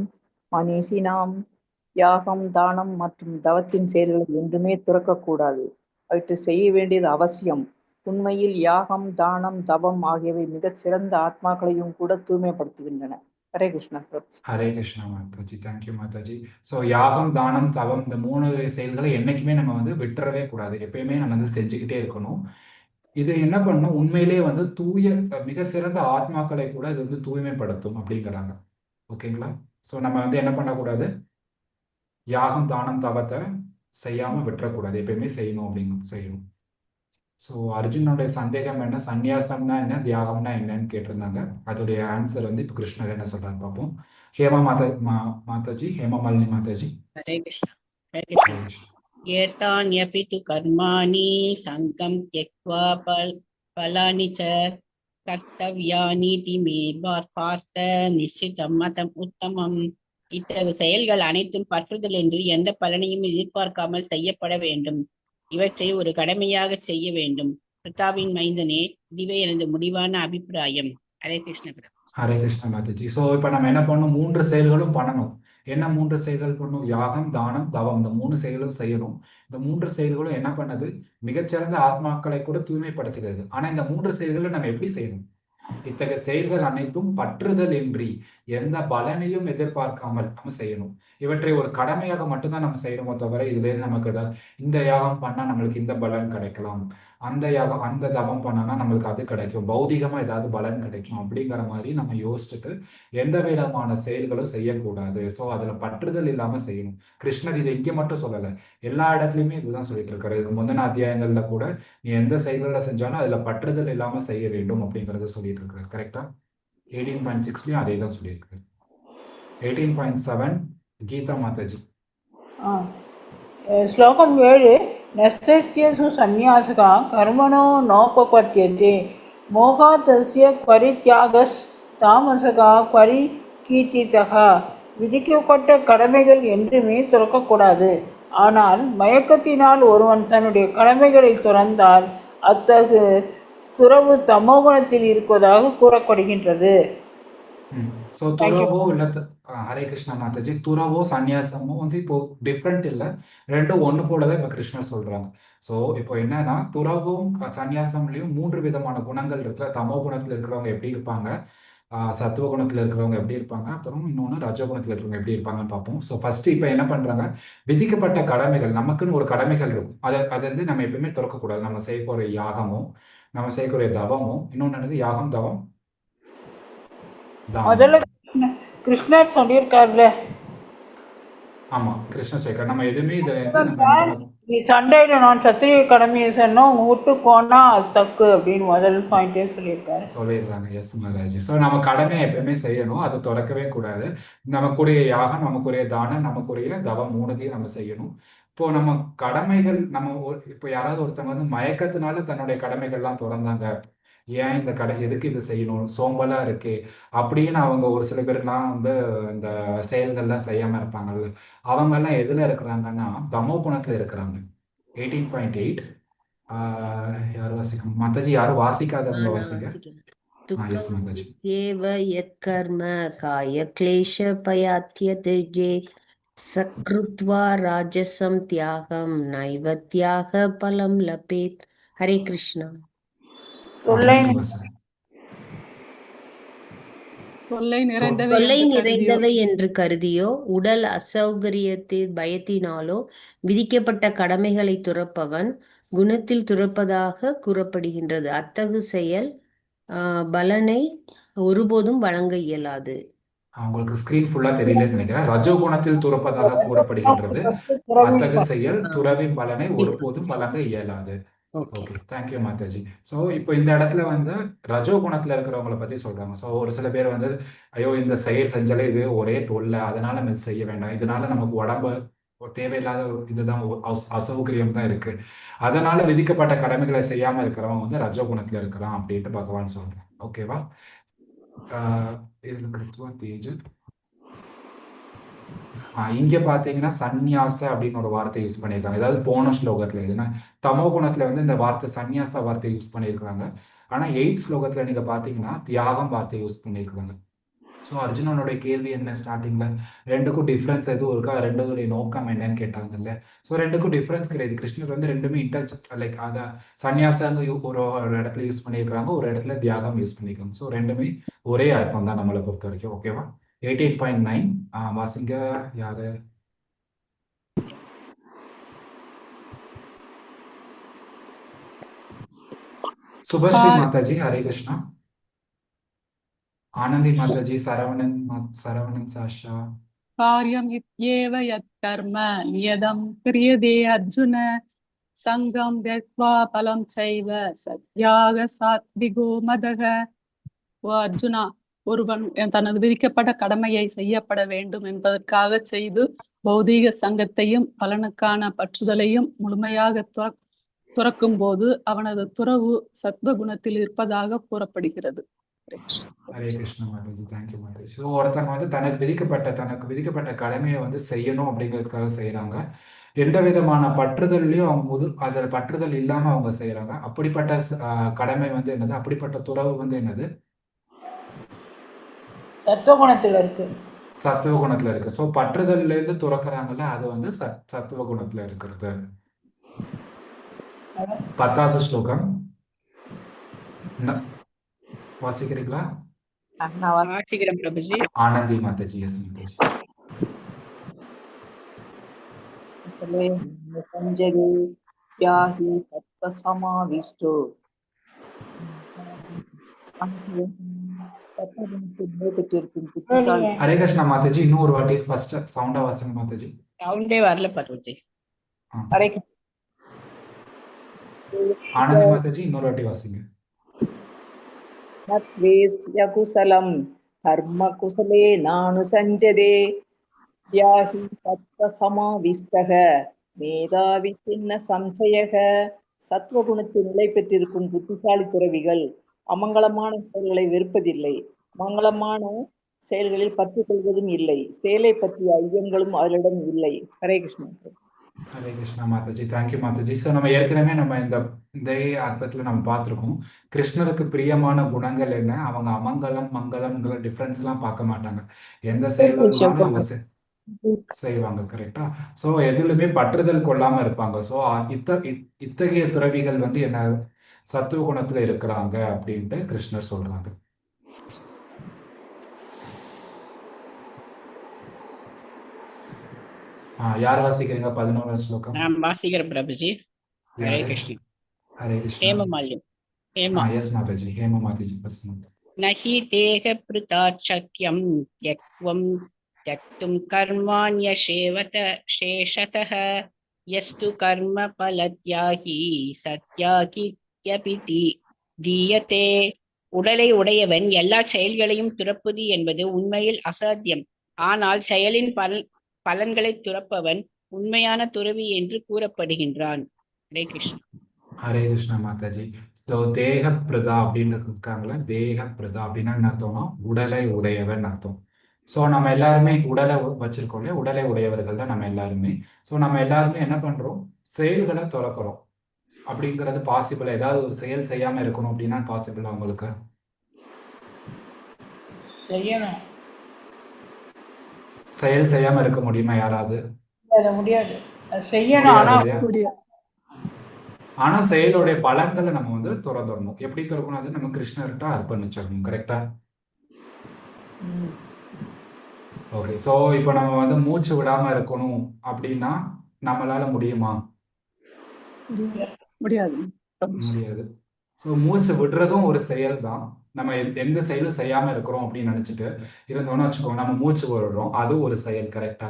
யாகம், தானம் மற்றும் தவத்தின் செயல்களை என்றுமே துறக்கக்கூடாது. அவற்றை செய்ய வேண்டியது அவசியம். உண்மையில் யாகம், தானம், தவம் ஆகியவை மிகச் சிறந்த ஆத்மாக்களையும் கூட தூய்மைப்படுத்துகின்றன. ஹரே கிருஷ்ணா. ஹரே கிருஷ்ணா மாதாஜி. தேங்க்யூ மாதாஜி. ஸோ யாகம், தானம், தவம் இந்த 3 செயல்களை என்னைக்குமே நம்ம விட்டுறவே கூடாது. எப்பயுமே நம்ம செஞ்சுக்கிட்டே இருக்கணும். இது என்ன பண்ணும், உண்மையிலே மிக சிறந்த ஆத்மாக்களை கூட இது தூய்மைப்படுத்தும் அப்படிங்கிறாங்க. ஓகேங்களா? ஸோ நம்ம என்ன பண்ணக்கூடாது, யாகம், தானம், தவத்தை செய்யாம விட்டுறக்கூடாது. எப்பயுமே செய்யணும் செய்யணும். ஸோ அர்ஜுனோடைய சந்தேகம் என்ன, சந்நியாசம்னா என்ன, தியாகம்னா என்னன்னு கேட்டிருந்தாங்க. அதோடைய ஆன்சர் இப்போ கிருஷ்ணர் என்ன சொல்றாரு பார்ப்போம். ஹேமா மாதாஜி, ஹேமமாலினி மாதாஜி. ஹரே கிருஷ்ணா. ஹரே கிருஷ்ணா. ஏதான்யபி து கர்மாணி சங்கம் த்யக்த்வா பலானி ச கர்த்தவ்யானீதி மே பார்த்த நிச்சிதம் மதம் உத்தமம். இத்தகைய செயல்கள் அனைத்தும் பற்றுதல் என்று எந்த பலனையும் எதிர்பார்க்காமல் செய்யப்பட வேண்டும். இவற்றை ஒரு கடமையாக செய்ய வேண்டும். பிரதாவின் மைந்தனே, இதுவே எனது முடிவான அபிப்பிராயம். ஹரே கிருஷ்ண. ஹரே கிருஷ்ண மாதாஜி. ஸோ இப்போ நம்ம என்ன பண்ணணும், 3 செயல்களும் பண்ணணும். என்ன 3 செயல்கள் பண்ணணும்? யாகம், தானம், தவம் இந்த 3 செயல்களும் செய்யணும். இந்த 3 செயல்களும் என்ன பண்ணது, மிகச்சிறந்த ஆத்மாக்களை கூட தூய்மைப்படுத்துகிறது. ஆனா இந்த 3 செயல்களை நம்ம எப்படி செய்யணும்? இத்தகைய செயல்கள் அனைத்தும் பற்றுதல் இன்றி எந்த பலனையும் எதிர்பார்க்காமல் நம்ம செய்யணும். இவற்றை ஒரு கடமையாக மட்டும்தான் நம்ம செய்யணுமோ தவிர இதுல நமக்கு இந்த யாகம் பண்ணா நம்மளுக்கு இந்த பலன் கிடைக்கலாம், அந்த யாகம் அந்த தவம் பண்ணனா நம்மளுக்கு அது கிடைக்கும், பௌதிகமா ஏதாவது பலன் கிடைக்கும் அப்படிங்கிற மாதிரி நம்ம யோசிச்சுட்டு எந்த விதமான செயல்களும் செய்யக்கூடாது. ஸோ அதுல பற்றுதல் இல்லாம செய்யணும். கிருஷ்ணர் இதை இங்கே மட்டும் சொல்லலை, எல்லா இடத்துலையுமே இதுதான் சொல்லிட்டு இருக்காரு. இதுக்கு முந்தின அத்தியாயங்கள்ல கூட நீ எந்த செயல்களை செஞ்சாலும் அதுல பற்றுதல் இல்லாம செய்ய வேண்டும் அப்படிங்கறத சொல்லிட்டு இருக்காரு. கரெக்டா? 18.6லயும் அதே தான் சொல்லியிருக்காரு. 18.7 கீதா மாதாஜி. ஸ்லோகம் 7. நஸ்தஸ்யசு சந்நியாசகா கர்மணோ நோபபத்யதே மோகாதஸ்ய பரித்யாகஸ் தாமசகா பரிகீர்த்திதா. விதிக்கப்பட்ட கடமைகள் என்றுமே துறக்கக்கூடாது. ஆனால் மயக்கத்தினால் ஒருவன் தன்னுடைய கடமைகளை துறந்தால் அத்தகு துறவு தமோகுணத்தில் இருப்பதாக கூறப்படுகின்றது. ஸோ துறவோ இல்லை, ஹரே கிருஷ்ணா மாதாஜி, துறவோ சந்நியாசமோ இப்போ டிஃப்ரெண்ட் இல்லை, ரெண்டும் ஒன்று போல தான் இப்போ கிருஷ்ணர் சொல்றாங்க. ஸோ இப்போ என்னன்னா, துறவும் சந்நியாசம்லையும் 3 விதமான குணங்கள் இருக்குல்ல. தமோ குணத்தில் இருக்கிறவங்க எப்படி இருப்பாங்க, சத்துவ குணத்தில் இருக்கிறவங்க எப்படி இருப்பாங்க, அப்புறம் இன்னொன்று ரஜகுணத்தில் இருக்கிறவங்க எப்படி இருப்பாங்கன்னு பார்ப்போம். ஸோ ஃபர்ஸ்ட் இப்போ என்ன பண்றாங்க, விதிக்கப்பட்ட கடமைகள், நமக்குன்னு ஒரு கடமைகள் இருக்கும். அதை நம்ம எப்பயுமே துறக்கக்கூடாது. நம்ம செய்ய போகிற யாகமோ நம்ம செய்யக்கூடிய தவமும், இன்னொன்று என்னது யாகம், தவம், தானம். முதல்ல கிருஷ்ணர் சொல்லியிருக்காருல்ல, ஆமாம், கிருஷ்ண சேகர். நம்ம எதுவுமே இதில் இருந்து நம்ம என்ன பண்ண நீ சண்டையில நான் சத்திரிய கடமையை சொன்னோம், உங்க விட்டுக்கோனா அது தக்கு அப்படின்னு முதல் பாயிண்டே சொல்லியிருக்காரு. சொல்லிடுறாங்க. எஸ் மகாராஜ். ஸோ நம்ம கடமையை எப்பயுமே செய்யணும், அதை தொடக்கவே கூடாது. நமக்குரிய யாகம், நமக்குரிய தானம், நமக்குரிய தவம் மூணுத்தையும் நம்ம செய்யணும். இப்போ நம்ம கடமைகள் இப்போ யாராவது ஒருத்தவங்க வந்து மயக்கத்தினால தன்னுடைய கடமைகள்லாம் தொடர்ந்தாங்க, ஏன் இந்த எதுக்கு இது செய்யணும், சோம்பலா இருக்கு அப்படின்னு அவங்க ஒரு சில பேர்லாம் வந்து இந்த செயல்கள்லாம் செய்யாம இருப்பாங்கல்ல, அவங்கெல்லாம் எதுல இருக்கிறாங்கன்னா தமோ குணத்துல இருக்கிறாங்க. 18.8. யார் வாசிக்கணும் மாதாஜி? யாரும் வாசிக்காதவங்க நான் வாசிங்க. வாசிக்கிறேன். எஸ் துக்கம் மாதாஜி. தேவ யத் கர்ம காய கிளேஷ பயாத்யதே சக்ருத்வா ராஜசம் தியாகம் நைவ தியாக பலம் லபேத். ஹரே கிருஷ்ணா. சொல்லை நீங்க வாசிங்க. தொல்லை நிறைந்தவை தொல்லை என்று கருதியோ நிறைந்தவை என்று கருதியோ உடல் அசௌகரியத்தில் பயத்தினாலோ விதிக்கப்பட்ட கடமைகளை துறப்பவன் குணத்தில் துறப்பதாக கூறப்படுகின்றது. அத்தகு செயல் பலனை ஒருபோதும் வழங்க இயலாது. உங்களுக்கு ஸ்கிரீன் ஃபுல்லா தெரியலன்னு நினைக்கிறேன். ரஜோ குணத்தில் துறப்பதாக கூறப்படுகின்றது. அத்தகு செயல் துறவின் பலனை ஒருபோதும் வழங்க இயலாது. Okay. Okay, thank you Mataji. So இப்போ இந்த இடத்துல வந்து ரஜோ குணத்துல இருக்கிறவங்கள பத்தி சொல்றாங்க. ஸோ ஒரு சில பேர் வந்து ஐயோ இந்த செயல் செஞ்சாலே இது ஒரே தொல்லை, அதனால நம்ம இது செய்ய வேண்டாம், இதனால நமக்கு உடம்பு தேவையில்லாத இதுதான், அசௌகரியம் தான் இருக்கு, அதனால விதிக்கப்பட்ட கடமைகளை செய்யாம இருக்கிறவன் வந்து ரஜோ குணத்துல இருக்கிறான் அப்படின்ட்டு பகவான் சொல்றான். ஓகேவா? இதுல கிருத்வா தேஜ இங்க பாத்தீங்கன்னா சந்நியாச அப்படின்னு ஒரு வார்த்தை யூஸ் பண்ணியிருக்காங்க. ஏதாவது போன ஸ்லோகத்துல எதுனா தமோ குணத்துல வந்து இந்த வார்த்தை சந்நியாச வார்த்தை யூஸ் பண்ணியிருக்காங்க. ஆனா 8th ஸ்லோகத்துல நீங்க பாத்தீங்கன்னா தியாகம் வார்த்தை யூஸ் பண்ணியிருக்காங்க. ஸோ அர்ஜுனனுடைய கேள்வி என்ன ஸ்டார்டிங்ல, ரெண்டுக்கும் டிஃப்ரென்ஸ் எதுவும் இருக்கா, ரெண்டுடைய நோக்கம் என்னன்னு கேட்டாங்கல்ல. ஸோ ரெண்டுக்கும் டிஃப்ரென்ஸ் கிடையாது. கிருஷ்ணர் வந்து ரெண்டுமே லைக் அதை சன்னியாசம் ஒரு இடத்துல யூஸ் பண்ணியிருக்காங்க, ஒரு இடத்துல தியாகம் யூஸ் பண்ணியிருக்காங்க. ஸோ ரெண்டுமே ஒரே அர்த்தம் தான் நம்மளை பொறுத்த வரைக்கும். ஓகேவா? 18.9 வாசிங்க. யாரு? சுபஸ்ரீ மாதாஜி. ஹரே கிருஷ்ணா. ஆனந்தி மாதாஜி. சரவணன் சாஷா. காரியம் இத்யேவ யத் கர்ம நியதம் கிரியதே அர்ஜுன சங்கம் த்யக்த்வா பலம் சைவ சத்யாக சாத்விகோ மதக. ஓ அர்ஜுனா, ஒருவன் தனது விதிக்கப்பட்ட கடமையை செய்யப்பட வேண்டும் என்பதற்காக செய்து பௌதீக சங்கத்தையும் பலனுக்கான பற்றுதலையும் முழுமையாக துறக்கும் போது அவனது துறவு சத்வ குணத்தில் இருப்பதாக கூறப்படுகிறது. ஹரே கிருஷ்ண மாதாஜி. தேங்க்யூ மாதாஜி. ஸோ ஒருத்தவங்க வந்து தனக்கு விதிக்கப்பட்ட கடமையை வந்து செய்யணும் அப்படிங்கிறதுக்காக செய்யறாங்க. எந்த விதமான பற்றுதல்லையும் அவங்க அதில் பற்றுதல் இல்லாம அவங்க செய்யறாங்க. அப்படிப்பட்ட கடமை வந்து என்னது, அப்படிப்பட்ட துறவு வந்து என்னது, சத்துவகுணத்தில் இருக்கு. சத்துவ குணத்துல இருக்கு. ஸோ பற்றுதல்ல இருந்து துறக்கிறாங்கல்ல, அது வந்து சத்துவ குணத்துல இருக்கிறது. 10வது ஸ்லோகம் வாசிக்கிறீங்களா? நான் வாசிக்கிறேன் பிரபுஜி. ஆனந்தி மாதாஜி. எஸ் மாதாஜி. சஞ்சரி யாஹி சத்வசமாவிஷ்டோ சத்வகுணத்தில் பெற்றிருக்கும் புத்திசாலி. ஹரே கிருஷ்ணா மாதாஜி. இன்னும் ஒரு வாட்டி ஃபர்ஸ்ட் சவுண்டா வாசிங்க மாதாஜி. சவுண்டே வரல பிரபுஜி. ஹரே ஆனந்தி மாதாஜி இன்னொரு வாட்டி வாசிங்க. நத்வேஸ்ய குசலம் கர்ம குசலே நானு சஞ்சதே யாஹி சத்வசமாவிஷ்டக மேதாவி சின்ன சம்சயக. சத்வகுணத்தில் நிலை பெற்றிருக்கும் புத்திசாலி துறவிகள் அமங்கலமான செயல்களை வெறுப்பதில்லை, மங்களமான செயல்களில் பற்று கொள்வதும் இல்லை, செயலை பற்றிய ஐயங்களும் அவர்களிடம் இல்லை. ஹரே கிருஷ்ணா. ஹரே கிருஷ்ணா மாதாஜி. தேங்க்யூ மாதாஜி. ஸோ நம்ம ஏற்கனவே இந்த அர்த்தத்தில் நம்ம பார்த்துருக்கோம். கிருஷ்ணருக்கு பிரியமான குணங்கள் என்ன, அவங்க அமங்கலம் மங்களம்ங்கிற டிஃப்ரென்ஸ்லாம் பார்க்க மாட்டாங்க. எந்த செயலும் அவங்க செய்வாங்க. கரெக்டா? ஸோ எதுலுமே பற்றுதல் கொள்ளாம இருப்பாங்க. ஸோ இத்தகைய துறவிகள் வந்து என்ன சத்துவ குணத்துல இருக்கிறாங்க அப்படின்ட்டு கிருஷ்ணர் சொல்றாங்க. யார் வாசிக்கிறீங்க? 11வது ஸ்லோகம். நான் வாசிக்கிறேன் பிரபுஜி. ஹரே கிருஷ்ணா. ஹரே கிருஷ்ணா. ஹேமமாலினி. हेमा எஸ் மாதாஜி. ஹேமா மாதாஜி ஃபர்ஸ்ட் மாதாஜி. न हि देहभृताच्छक्यं त्यक्तुं कर्माण्यशेवत शेषतः यस्तु कर्मफलत्यागी सत्याகித்யபி தீயதே. உடலை உடையவன் எல்லா செயல்களையும் துறப்பது என்பது உண்மையில் அசாத்தியம். ஆனால் செயலின் பலன்களை துறப்பவன் உண்மையான துறவி என்று கூறப்படுகின்றான். ஹரே கிருஷ்ணா. ஹரே கிருஷ்ணா மாதாஜி. ஸோ தேக பிரதா அப்படின்னு இருக்காங்களே, தேக பிரதா அப்படின்னா என்ன அர்த்தம்னா உடலை உடையவன் அர்த்தம். ஸோ நம்ம எல்லாருமே உடலை வச்சிருக்கோம் இல்லையா, உடலை உடையவர்கள் தான் நம்ம எல்லாருமே. ஸோ நம்ம எல்லாருமே என்ன பண்றோம், செயல்களை துறக்கிறோம். அப்படிங்கிறது பாசிபிள்? ஏதாவது ஒரு செயல் செய்யாம இருக்கணும் அப்படின்னா பாசிபிள் உங்களுக்கு? செய்யணும். செயல் செய்யாம இருக்க முடியுமா யாராவது? முடியாது. செய்யணும். ஆனா முடியாது. ஆனா செயலுடைய பலன்களை நம்ம வந்து துறந்துடணும். எப்படி துறக்கணும்? அது நம்ம கிருஷ்ணர்கிட்ட அர்ப்பணிச்சிடணும். கரெக்டா? ஓகே. ஸோ இப்போ நம்ம வந்து மூச்சு விடாம இருக்கணும் அப்படின்னா நம்மளால முடியுமா? முடியாது. முடியாது. ஸோ மூச்சு விடுறதும் ஒரு செயல் தான். நம்ம எந்த செயலும் செய்யாம இருக்கிறோம் அப்படின்னு நினைச்சிட்டு இருந்தோம்னு வச்சுக்கோங்க, நம்ம மூச்சு விடுறோம், அது ஒரு செயல். கரெக்டா?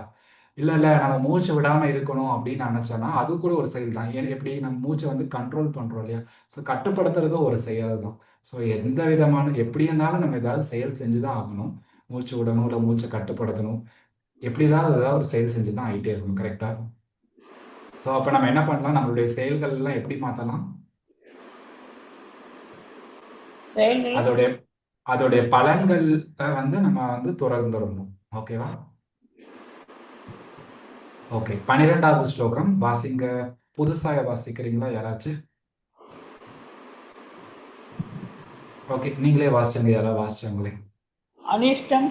இல்ல நம்ம மூச்சு விடாம இருக்கணும் அப்படின்னு நினைச்சோம்னா அது கூட ஒரு செயல் தான். எப்படி நம்ம மூச்சை வந்து கண்ட்ரோல் பண்றோம் இல்லையா, ஸோ கட்டுப்படுத்துறதும் ஒரு செயல் தான். ஸோ எந்த விதமான எப்படி இருந்தாலும் நம்ம ஏதாவது செயல் செஞ்சுதான் ஆகணும். மூச்சு விடணும், இல்லை மூச்சை கட்டுப்படுத்தணும், எப்படி ஏதாவது ஒரு செயல் செஞ்சுதான் ஆகிட்டே இருக்கணும். கரெக்டா? ஸோ அப்போ நம்ம என்ன பண்ணலாம், நம்மளுடைய செயல்கள் எல்லாம் எப்படி மாற்றலாம்? அதோடைய பலன்கள் வந்து நம்ம வந்து துறந்துடணும். ஓகேவா? ஓகே. 12வது ஸ்லோகம் வாசிங்க. புதுசா வாசிக்கிறீங்களா யாராச்சும்? ஓகே, நீங்களே வாசிச்சங்க. யாராவது வாசிச்சாங்களே? அனிஷ்டம்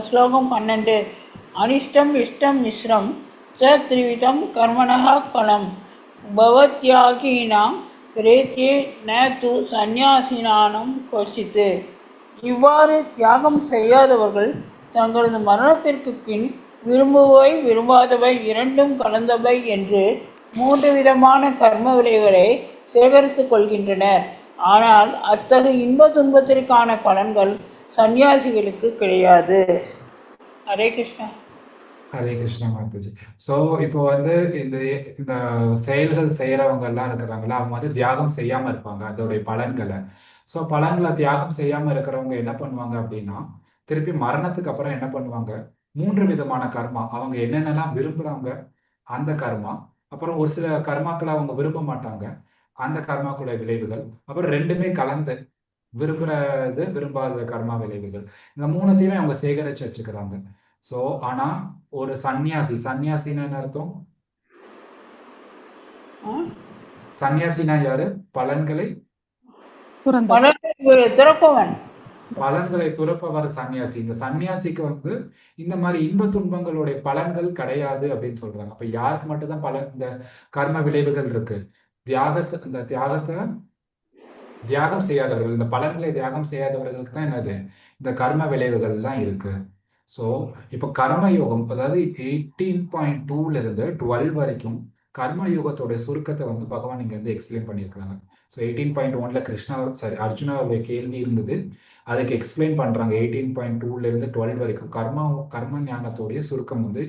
ஸ்லோகம் 12. அனிஷ்டம் இஷ்டம் மிஸ்ரம் ச த்ரிவிதம் கர்மணः பலம் பவத்யாகினாம் கிரேத்யே ந து சந்நியாசினானம் கொசித். இவ்வாறு தியாகம் செய்யாதவர்கள் தங்களது மரணத்திற்கு பின் விரும்புவை விரும்பாதவை இரண்டும் கலந்தவை என்று 3 விதமான கர்ம விளைவுகளை சேகரித்துக் கொள்கின்றனர். ஆனால் அத்தகைய இன்ப துன்பத்திற்கான பலன்கள் சன்னியாசிகளுக்கு கிடையாது. ஹரே கிருஷ்ணா. ஹரே கிருஷ்ணா மாதாஜி. ஸோ இப்போ வந்து இந்த செயல்கள் செய்யறவங்க எல்லாம் இருக்கிறாங்களா, அவங்க வந்து தியாகம் செய்யாம இருப்பாங்க அதோடைய பலன்களை. ஸோ பலன்களை தியாகம் செய்யாம இருக்கிறவங்க என்ன பண்ணுவாங்க அப்படின்னா, திருப்பி மரணத்துக்கு அப்புறம் என்ன பண்ணுவாங்க, 3 விதமான கர்மா, அவங்க என்னென்னலாம் விரும்புறாங்க அந்த கர்மா, அப்புறம் ஒரு சில கர்மாக்களை அவங்க விரும்ப மாட்டாங்க அந்த கர்மாக்களுடைய விளைவுகள், அப்புறம் ரெண்டுமே கலந்து விரும்புறது விரும்பாத கர்மா விளைவுகள், இந்த 3த்தையுமே அவங்க சேகரிச்சு வச்சுக்கிறாங்க. ஸோ ஆனா ஒரு சன்னியாசின்னா என்ன அர்த்தம்? சன்னியாசினா யாரு? பலன்களை துறப்பவர் சன்னியாசி. இந்த சன்னியாசிக்கு வந்து இந்த மாதிரி இன்ப துன்பங்களுடைய பலன்கள் கிடையாது அப்படின்னு சொல்றாங்க. அப்ப யாருக்கு மட்டும்தான் பலன், இந்த கர்ம விளைவுகள் இருக்கு? இந்த தியாகம் செய்யாதவர்கள், இந்த பலன்களை தியாகம் செய்யாதவர்களுக்கு தான் என்னது, இந்த கர்ம விளைவுகள் எல்லாம் இருக்கு. ஸோ இப்போ கர்மயோகம், அதாவது 18.2ல இருந்து 12 வரைக்கும் கர்மயோகத்தோட சுருக்கத்தை வந்து பகவான் இங்க வந்து எக்ஸ்பிளைன் பண்ணியிருக்காங்க. ஸோ 18.1ல அர்ஜுனாவுடைய கேள்வி இருந்தது, அதுக்கு எக்ஸ்பிளைன் பண்றாங்க. 18.2ல இருந்து 12 வரைக்கும் கர்ம ஞானத்தோடைய சுருக்கம் வந்து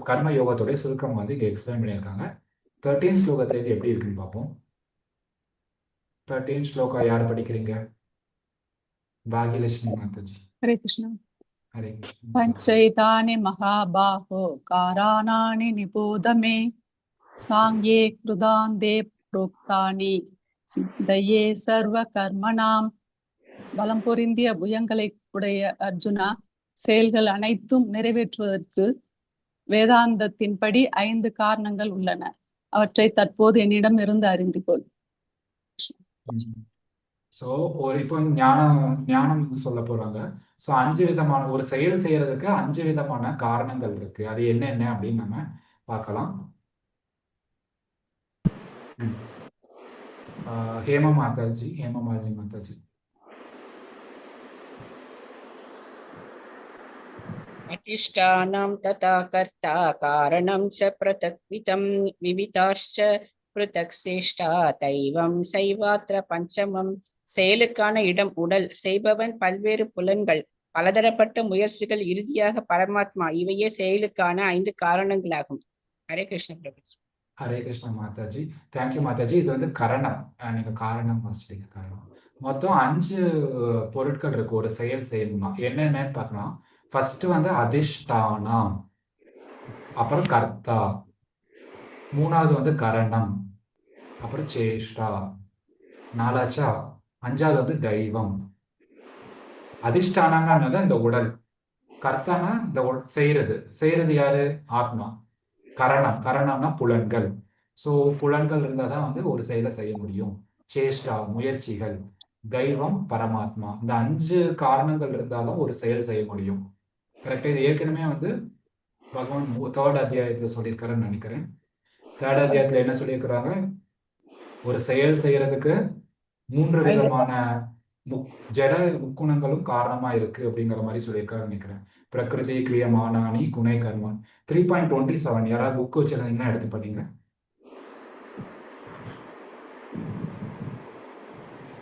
கர்ம யோகத்தோடைய சுருக்கம் வந்து இங்க எக்ஸ்பிளைன் பண்ணியிருக்காங்க. 13 ஸ்லோகத்துல எப்படி இருக்குன்னு பார்ப்போம். 13 ஸ்லோகா யார் படிக்கிறீங்க? பாகியலட்சுமி மாதாஜி. ஹரே கிருஷ்ணா. ஹரே கிருஷ்ணா. பஞ்சைதானி மகாபாஹோ காராணானி நிபோதமே சாங்கே கிருதாந்தே புரோக்தானி சித்தையே சர்வ கர்மணாம். பலம் பொருந்திய புயங்களை உடைய அர்ஜுனா, செயல்கள் அனைத்தும் நிறைவேற்றுவதற்கு வேதாந்தத்தின்படி 5 காரணங்கள் உள்ளன. அவற்றை தற்போது என்னிடம் இருந்து அறிந்து கொள். ஸோ இப்போ ஞானம் சொல்ல போறாங்க. ஸோ 5 விதமான ஒரு செயல் செய்யறதுக்கு 5 விதமான காரணங்கள் இருக்கு. அது என்ன அப்படின்னு நம்ம பார்க்கலாம். ஹேமமாலினி மாதாஜி. அதிஷ்டானம் ததா கர்த்தா காரணம் ச பிரதக்விதம் விவிதாश्च பிருத்தக் சேஷ்டா தெய்வம் சைவாத்திர பஞ்சமம். செயலுக்கான இடம் உடல், செய்பவன் பல்வேறு புலன்கள், பலதரப்பட்ட முயற்சிகள், இறுதியாக பரமாத்மா. இவையே செயலுக்கான 5 காரணங்களாகும். ஹரே கிருஷ்ண பிரபு. ஹரே கிருஷ்ணா மாதாஜி. தேங்க்யூ மாதாஜி. இது வந்து கரணம். நீங்க காரணம் வாசிச்சிட்டீங்க. காரணம் மொத்தம் 5 பொருட்கள் இருக்கு ஒரு செயல் செய்யணும்னா. என்னென்னு பார்க்கலாம். ஃபர்ஸ்ட் வந்து அதிஷ்டானம், அப்புறம் கர்த்தா, 3வது வந்து கரணம், அப்புறம் சேஷ்டா, 4ஆச்சா, 5வது வந்து தெய்வம். அதிஷ்டானம்னா இந்த உடல், கர்த்தானா இந்த செய்யறது யாரு? ஆத்மா. கரணம்னா புலன்கள். ஸோ புலன்கள் இருந்தால் தான் வந்து ஒரு செயலை செய்ய முடியும். சேஷ்டா முயற்சிகள், தெய்வம் பரமாத்மா. இந்த 5 காரணங்கள் இருந்தாலும் ஒரு செயல் செய்ய முடியும். கரெக்டாக. இது ஏற்கனவே வந்து பகவான் 3rd அத்தியாயத்தில் சொல்லியிருக்காருன்னு நினைக்கிறேன். 3rd அத்தியாயத்தில் என்ன சொல்லியிருக்கிறாங்க? ஒரு செயல் செய்யறதுக்கு 3 விதமான ஜட முக்குணங்களும் காரணமா இருக்கு அப்படிங்கிற மாதிரி சொல்லியிருக்காருன்னு நினைக்கிறேன். பிரகிருதி கிரியமானானி குணை கர்மன். 3.27 யாராவது புக் வச்சிருந்தீங்கன்னா எடுத்து பண்ணீங்க.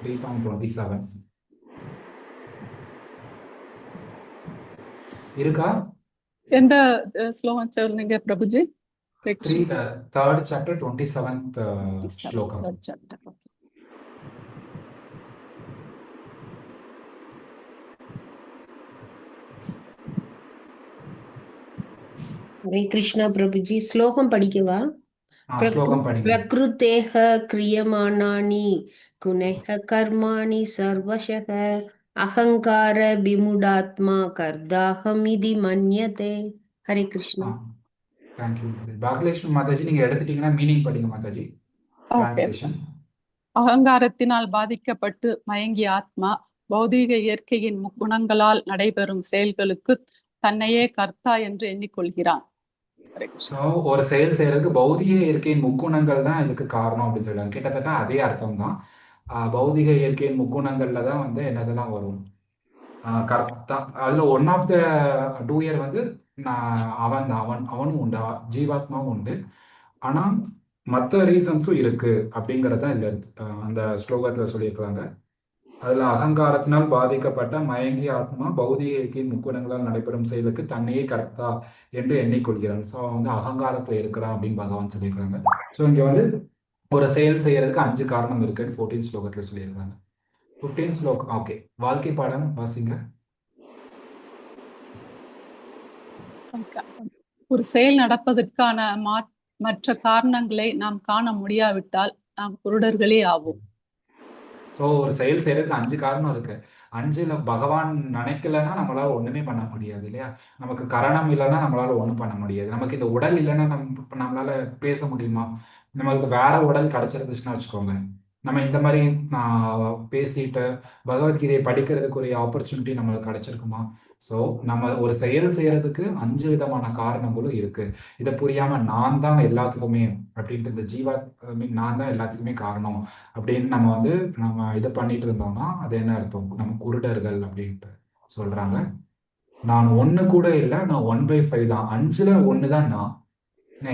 3.27 இருக்கா? எந்த ஸ்லோகம் சொன்னீங்க பிரபுஜி? 3rd chapter 27th ஸ்லோகம். ஹரே கிருஷ்ணா பிரபுஜி. ஸ்லோகம் படிக்கவா? ஸ்லோகம் படிங்க. பிரகிருதேஹ கிரியமானானி குணைஹ கர்மாணி சர்வஷஹ அகங்கார விமுடாத்மா கர்தாஹம் இதி மன்யதே. ஹரே கிருஷ்ணா. தேங்க்யூ பாக்யலட்சுமி மாதாஜி. நீங்க எடுத்துட்டீங்கன்னா மீனிங் படிங்க மாதாஜி. டிரான்ஸ்லேஷன். அகங்காரத்தினால் பாதிக்கப்பட்டு மயங்கிய ஆத்மா பௌதீக இயற்கையின் முக்குணங்களால் நடைபெறும் செயல்களுக்கு தன்னையே கர்த்தா என்று எண்ணிக்கொள்கிறான். ஒரு செயல் செய்யறதுக்கு பௌதிக இயற்கையின் முக்குணங்கள் தான் இதுக்கு காரணம் அப்படின்னு சொல்றாங்க. கிட்டத்தட்ட அதே அர்த்தம் தான். பௌதிக இயற்கையின் முக்குணங்கள்ல தான் வந்து என்னதெல்லாம் வரும்? கர்த்தா. அதுல ஒன் ஆஃப் த டூயர் வந்து அவனும் உண்டு, ஜீவாத்மாவும் உண்டு. ஆனா மற்ற ரீசன்ஸும் இருக்கு அப்படிங்கறத இதுல அந்த ஸ்லோகத்துல சொல்லியிருக்கிறாங்க. அதுல அகங்காரத்தினால் பாதிக்கப்பட்ட மயங்கிய ஆத்மா பௌதிக இயற்கையின் முக்குணங்களால் நடைபெறும் செயலுக்கு தன்னையே கர்த்தா என்று எண்ணிக்கொள்கிறான். ஸோ வந்து அகங்காரத்துல இருக்கிறான் அப்படின்னு பகவான் சொல்லியிருக்கிறாங்க. ஸோ இங்க வந்து ஒரு செயல் செய்யறதுக்கு 5 காரணம் இருக்குன்னு 14 ஸ்லோகத்துல சொல்லியிருக்காங்க. 15 ஸ்லோகம். ஓகே, வாழ்க்கை பாடம் வாசிங்க. ஒரு செயல் நடப்பதற்கான மற்ற காரணங்களை நாம் காண முடியாவிட்டால் நாம் குருடர்களே ஆவோம். ஸோ ஒரு செயல் செய்யறதுக்கு 5 காரணம் இருக்கு. 5ல பகவான் நினைக்கலன்னா நம்மளால ஒண்ணுமே பண்ண முடியாது இல்லையா? நமக்கு கரணம் இல்லைன்னா நம்மளால ஒண்ணும் பண்ண முடியாது. நமக்கு இந்த உடல் இல்லைன்னா நம்மளால பேச முடியுமா? நமக்கு வேற உடல் கிடைச்சிருந்துச்சுன்னா வச்சுக்கோங்க, நம்ம இந்த மாதிரி பேசிட்டு பகவத்கீதையை படிக்கிறதுக்குரிய ஆப்பர்ச்சுனிட்டி நம்மளுக்கு கிடைச்சிருக்குமா? ஸோ நம்ம ஒரு செயல் செய்யறதுக்கு 5 விதமான காரணங்களும் இருக்கு. இதை புரியாம நான் தான் எல்லாத்துக்குமே அப்படின்ட்டு, இந்த ஜீவா நான் தான் எல்லாத்துக்குமே காரணம் அப்படின்னு நம்ம இதை பண்ணிட்டு இருந்தோம்னா அது என்ன அர்த்தம்? நம்ம குருடர்கள் அப்படின்ட்டு சொல்றாங்க. நான் 1 கூட இல்லை, நான் 1/5 தான். 5ல் 1 தான் நான்.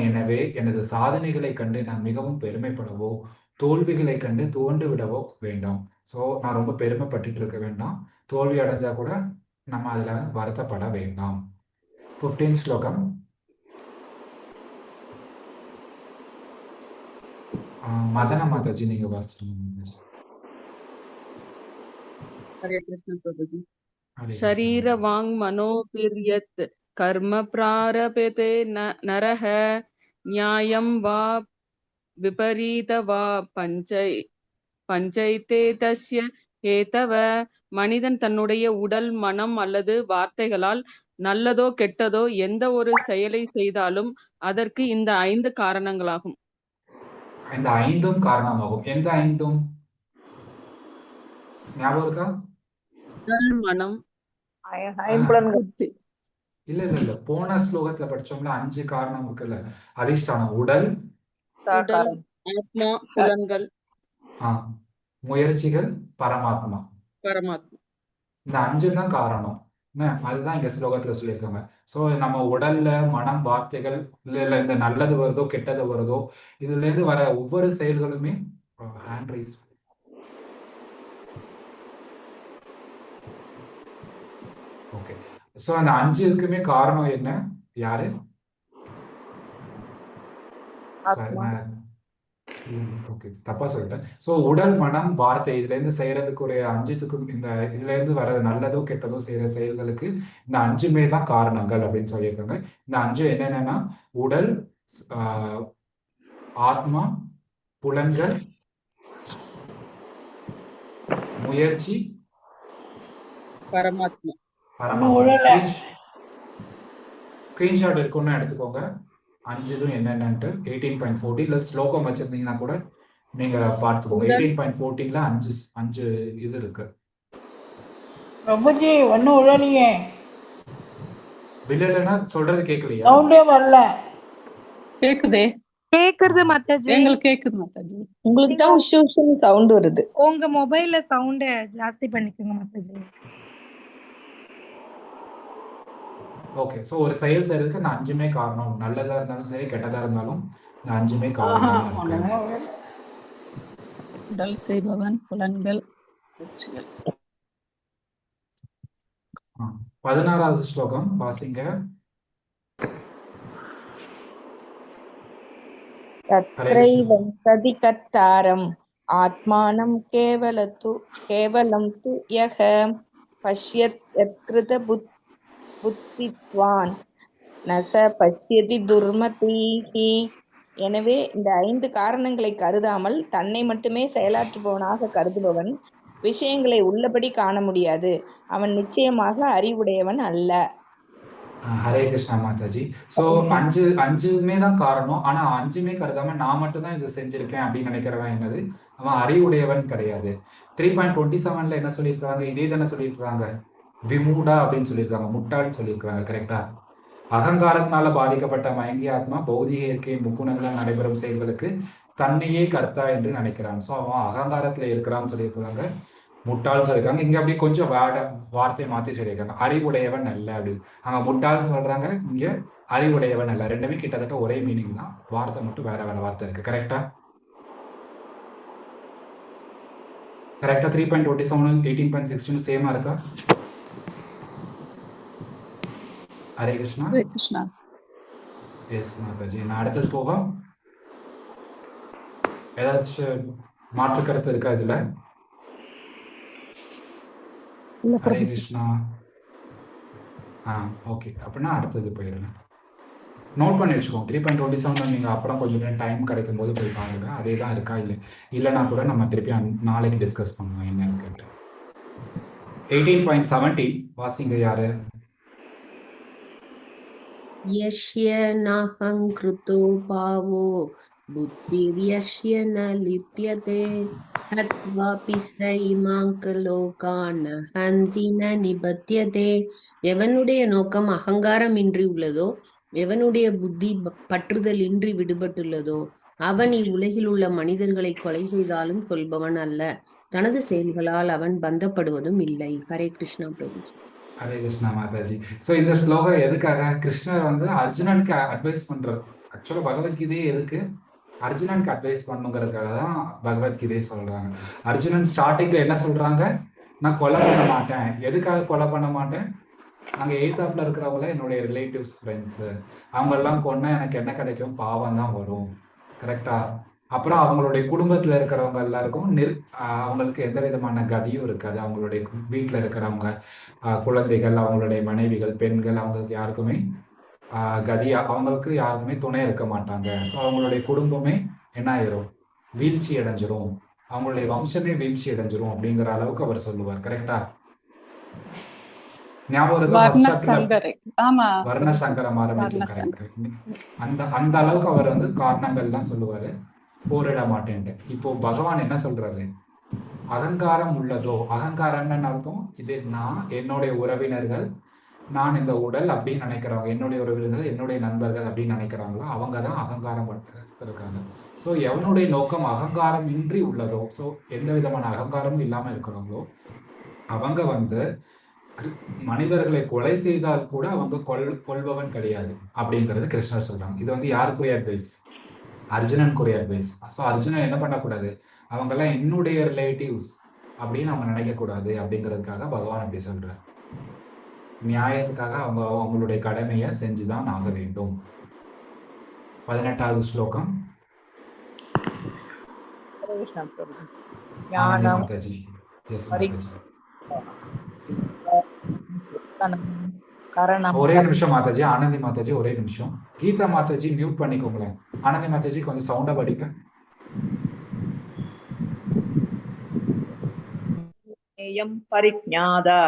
எனவே எனது சாதனைகளை கண்டு நான் மிகவும் பெருமைப்படவோ தோல்விகளை கண்டு துவண்டு விடவோ வேண்டாம். ஸோ நான் ரொம்ப பெருமைப்பட்டுட்டு இருக்க வேண்டாம். தோல்வி அடைஞ்சா கூட நம்ம அதுல வருத்தப்பட வேண்டாம். 15 ஸ்லோகம். மதன மாதாஜி நீங்க வாசிச்சிருங்க. शरीर वांग मनोभिर्यत् कर्म प्रारभते नरः न्यायं वा विपरीत वा பஞ்சைத்தே தஸ்ய ஹேதவ. மனிதன் தன்னுடைய உடல், மனம் அல்லது வார்த்தைகளால் நல்லதோ கெட்டதோ எந்த ஒரு செயலை செய்தாலும் அதற்கு இந்த 5 காரணங்களாகும். இந்த 5ம் காரணமாகும். எந்த 5ம் ஞாபகம் இருக்கா? உடல், மனம், இல்ல போன ஸ்லோகத்துல படிச்சோம்ல 5 காரணம் இருக்குல்ல. அதிஷ்டானம் உடல், ஆத்மா, புலன்கள், முயற்சிகள், பரமாத்மா. பரமாத்மா. இந்த 5 தான் காரணம். அதுதான் இங்க ஸ்லோகத்துல சொல்லியிருக்காங்க. ஸோ நம்ம உடல்ல மனம், வார்த்தைகள், இல்ல இந்த நல்லது வருதோ கெட்டது வருதோ, இதுல இருந்து வர ஒவ்வொரு செயல்களுமே ஹேண்ட் ரைஸ். ஓகே. ஸோ அந்த 5க்குமே காரணம் என்ன? யாரு? சாரி, ஆத்மா. ஓகே, தப்பா சொல்லிட்டேன். ஸோ உடல், மனம், வார்த்தை இதுல இருந்து செய்யறதுக்கு ஒரு 5த்துக்கும் இந்த இதுல இருந்து வர நல்லதோ கெட்டதோ செய்யற செயல்களுக்கு இந்த 5மே தான் காரணங்கள் அப்படின்னு சொல்லியிருக்காங்க. இந்த 5 என்னென்னன்னா உடல், ஆஹ், ஆத்மா, புலன்கள், முயற்சி, பரமாத்மா. பரமாத்மா. ஸ்கிரீன்ஷாட் இருக்குன்னு எடுத்துக்கோங்க. 5 இதுவும் என்னென்னன்ட்டு 18.14 இல்லை ஸ்லோகம் வச்சிருந்தீங்கன்னா கூட நீங்க பார்த்துக்கோங்க. 18.14ல 5 இது இருக்கு. பிரபுஜி ஒன்றும் உழலையே, இல்லைன்னா சொல்றது கேட்கலையா? சவுண்டே வரல. கேக்குதே, கேக்குறது மாதாஜி. எங்களுக்கு கேக்குது மாதாஜி. உங்களுக்கு தான் உஷ் சவுண்ட் வருது. உங்க மொபைல்ல சவுண்ட ஜாஸ்தி பண்ணிக்கோங்க மாதாஜி. ஓகே. ஸோ ஒரு செயல் செய்யறதுக்கு இந்த 5மே காரணம். நல்லதா இருந்தாலும் சரி, கெட்டதா இருந்தாலும் இந்த 5மே காரணமா இருக்கு. உடல் செய்பவன், புலன்கள், முயற்சிகள். 16வது ஸ்லோகம் வாசிங்க. தத்ரைவம் சதி கர்த்தாரம் ஆத்மானம் கேவலம் து யஹ பஷ்யத் யத்கிருத புத்தித்வான் நச பஷ்யதி துர்மதீஹி. எனவே இந்த 5 காரணங்களை கருதாமல் தன்னை மட்டுமே செயலாற்றுபவனாக கருதுபவன் விஷயங்களை உள்ளபடி காண முடியாது. அவன் நிச்சயமாக அறிவுடையவன் அல்ல. ஹரே கிருஷ்ணா மாதாஜி. ஸோ 5மே தான் காரணம். ஆனா 5மே கருதாம நான் மட்டும் தான் இதை செஞ்சிருக்கேன் அப்படின்னு நினைக்கிறவன் என்னது, அவன் அறிவுடையவன் கிடையாது. 3.27ல என்ன சொல்லியிருக்காங்க? இதே தானே சொல்லியிருக்காங்க, விமூடா அப்படின்னு சொல்லியிருக்காங்க, முட்டாள்னு சொல்லியிருக்காங்க. கரெக்டா? அகங்காரத்தினால பாதிக்கப்பட்ட மயங்கிய ஆத்மா பௌதிக இயற்கையின் முக்குணங்களால் நடைபெறும் செயல்களுக்கு தன்னையே கர்த்தா என்று நினைக்கிறான். ஸோ அவன் அகங்காரத்துல இருக்கிறான்னு சொல்லியிருக்காங்க, முட்டாள்னு சொல்லியிருக்காங்க. இங்க அப்படியே கொஞ்சம் வார்த்தையை மாத்தி சொல்லியிருக்காங்க, அறிவுடையவன் அல்ல அப்படின்னு. அங்க முட்டாள்னு சொல்றாங்க, இங்க அறிவுடையவன் அல்ல. ரெண்டுமே கிட்டத்தட்ட ஒரே மீனிங் தான், வார்த்தை மட்டும் வேற வேற வார்த்தை இருக்கு. கரெக்டா? கரெக்டா? 3.27 18.16 சேமா இருக்கா? ஹரே கிருஷ்ணா. ஹரே கிருஷ்ணா. எஸ் மாதாஜி. நான் அடுத்தது போவா, ஏதாச்சும் மாற்று கருத்து இருக்கா இதுல? ஹரே கிருஷ்ணா. ஓகே, அப்படின்னா அடுத்தது போயிடுங்க. நோட் பண்ணி வச்சுக்கோங்க. 3.27 நீங்கள் அப்புறம் கொஞ்சம் டைம் கிடைக்கும் போது போய் பாருங்க, அதே தான் இருக்கா இல்லைன்னா கூட நம்ம திருப்பி நாளைக்கு டிஸ்கஸ் பண்ணுவோம் என்ன இருக்குன்ட்டு. 18.17 வாசிங்க. யாரு? यस्य नाहङ्कृतो भावो बुद्धिर्यस्य न लिप्यते हत्वापि स इमाङ्कलोकान् हन्ति न निबध्यते. எவனுடைய நோக்கம் அகங்காரமின்றி உள்ளதோ, எவனுடைய புத்தி பற்றுதல் இன்றி விடுபட்டுள்ளதோ, அவன் இவ்வுலகில் உள்ள மனிதர்களை கொலை செய்தாலும் கொல்பவன் அல்ல. தனது செயல்களால் அவன் பந்தப்படுவதும் இல்லை. ஹரே கிருஷ்ணா பிரபுஜி. ஹரே கிருஷ்ணா மாதாஜி. ஸோ இந்த ஸ்லோகம் எதுக்காக? கிருஷ்ணர் அர்ஜுனனுக்கு அட்வைஸ் பண்றாரு. ஆக்சுவலாக பகவத்கீதையே எதுக்கு? அர்ஜுனனுக்கு அட்வைஸ் பண்ணுங்கிறதுக்காக தான் பகவத்கீதையை சொல்றாங்க. அர்ஜுனன் ஸ்டார்டிங்ல என்ன சொல்றாங்க? நான் கொலை பண்ண மாட்டேன். எதுக்காக கொலை பண்ண மாட்டேன்? அங்கே எய்தாப்ல இருக்கிறவங்கள என்னுடைய ரிலேட்டிவ்ஸ், ஃப்ரெண்ட்ஸு, அவங்கெல்லாம் கொண்டா எனக்கு என்ன கிடைக்கும்? பாவம் தான் வரும். கரெக்டா? அப்புறம் அவங்களுடைய குடும்பத்தில் இருக்கிறவங்க எல்லாருக்கும் அவங்களுக்கு எந்த விதமான கதியும் இருக்காது. அவங்களுடைய வீட்டில் இருக்கிறவங்க, குழந்தைகள், அவங்களுடைய மனைவிகள், பெண்கள், அவங்களுக்கு யாருக்குமே அவங்களுக்கு யாருக்குமே துணை இருக்க மாட்டாங்க. ஸோ அவங்களுடைய குடும்பமே என்ன ஆயிரும்? வீழ்ச்சி அடைஞ்சிரும். அவங்களுடைய வம்சமே வீழ்ச்சி அடைஞ்சிரும் அப்படிங்கிற அளவுக்கு அவர் சொல்லுவார். கரெக்டா? ஞாபகம் வர்ணசங்கரம் ஆரம்பிக்கும். அந்த அளவுக்கு அவர் காரணங்கள்லாம் சொல்லுவாரு, போரிட மாட்டேன்ட்டு. இப்போ பகவான் என்ன சொல்றாரு? அகங்காரம் உள்ளதோ, அகங்காரம்னு அர்த்தம் இது நான், என்னுடைய உறவினர்கள், நான் இந்த உடல் அப்படின்னு நினைக்கிறவங்க, என்னுடைய உறவினர்கள், என்னுடைய நண்பர்கள் அப்படின்னு நினைக்கிறாங்களோ அவங்க தான் அகங்காரம் இருக்காங்க. ஸோ எவனுடைய நோக்கம் அகங்காரம் இன்றி உள்ளதோ, ஸோ எந்த விதமான அகங்காரமும் இல்லாமல் இருக்கிறாங்களோ அவங்க மனிதர்களை கொலை செய்தால் கூட அவங்க கொல்பவன் கிடையாது அப்படிங்கிறது கிருஷ்ணர் சொல்றாங்க. இது வந்து யாருக்குரிய அட்வைஸ்? அர்ஜுனனுக்குரிய அட்வைஸ். ஸோ அர்ஜுனன் என்ன பண்ணக்கூடாது, அவங்கெல்லாம் என்னுடைய ரிலேட்டிவ்ஸ் அப்படின்னு அவங்க நினைக்கக்கூடாது அப்படிங்கிறதுக்காக பகவான் அப்படி சொல்றார். நியாயத்துக்காக அவங்க அவங்களுடைய கடமையை செஞ்சுதான் ஆக வேண்டும். 18வது ஸ்லோகம். ஹரே கிருஷ்ணா பிரபுஜி. ஆனந்தி ஞானம் மாதாஜி. எஸ் ஹரி மாதாஜி. கரணம் ஒரே நிமிஷம் மாதாஜி, ஆனந்தி மாதாஜி ஒரே நிமிஷம். கீதா மாதாஜி மியூட் பண்ணிக்கோங்களேன். ஆனந்தி மாதாஜி கொஞ்சம் சவுண்டா படிக்க. பரிஜ்ஞாதா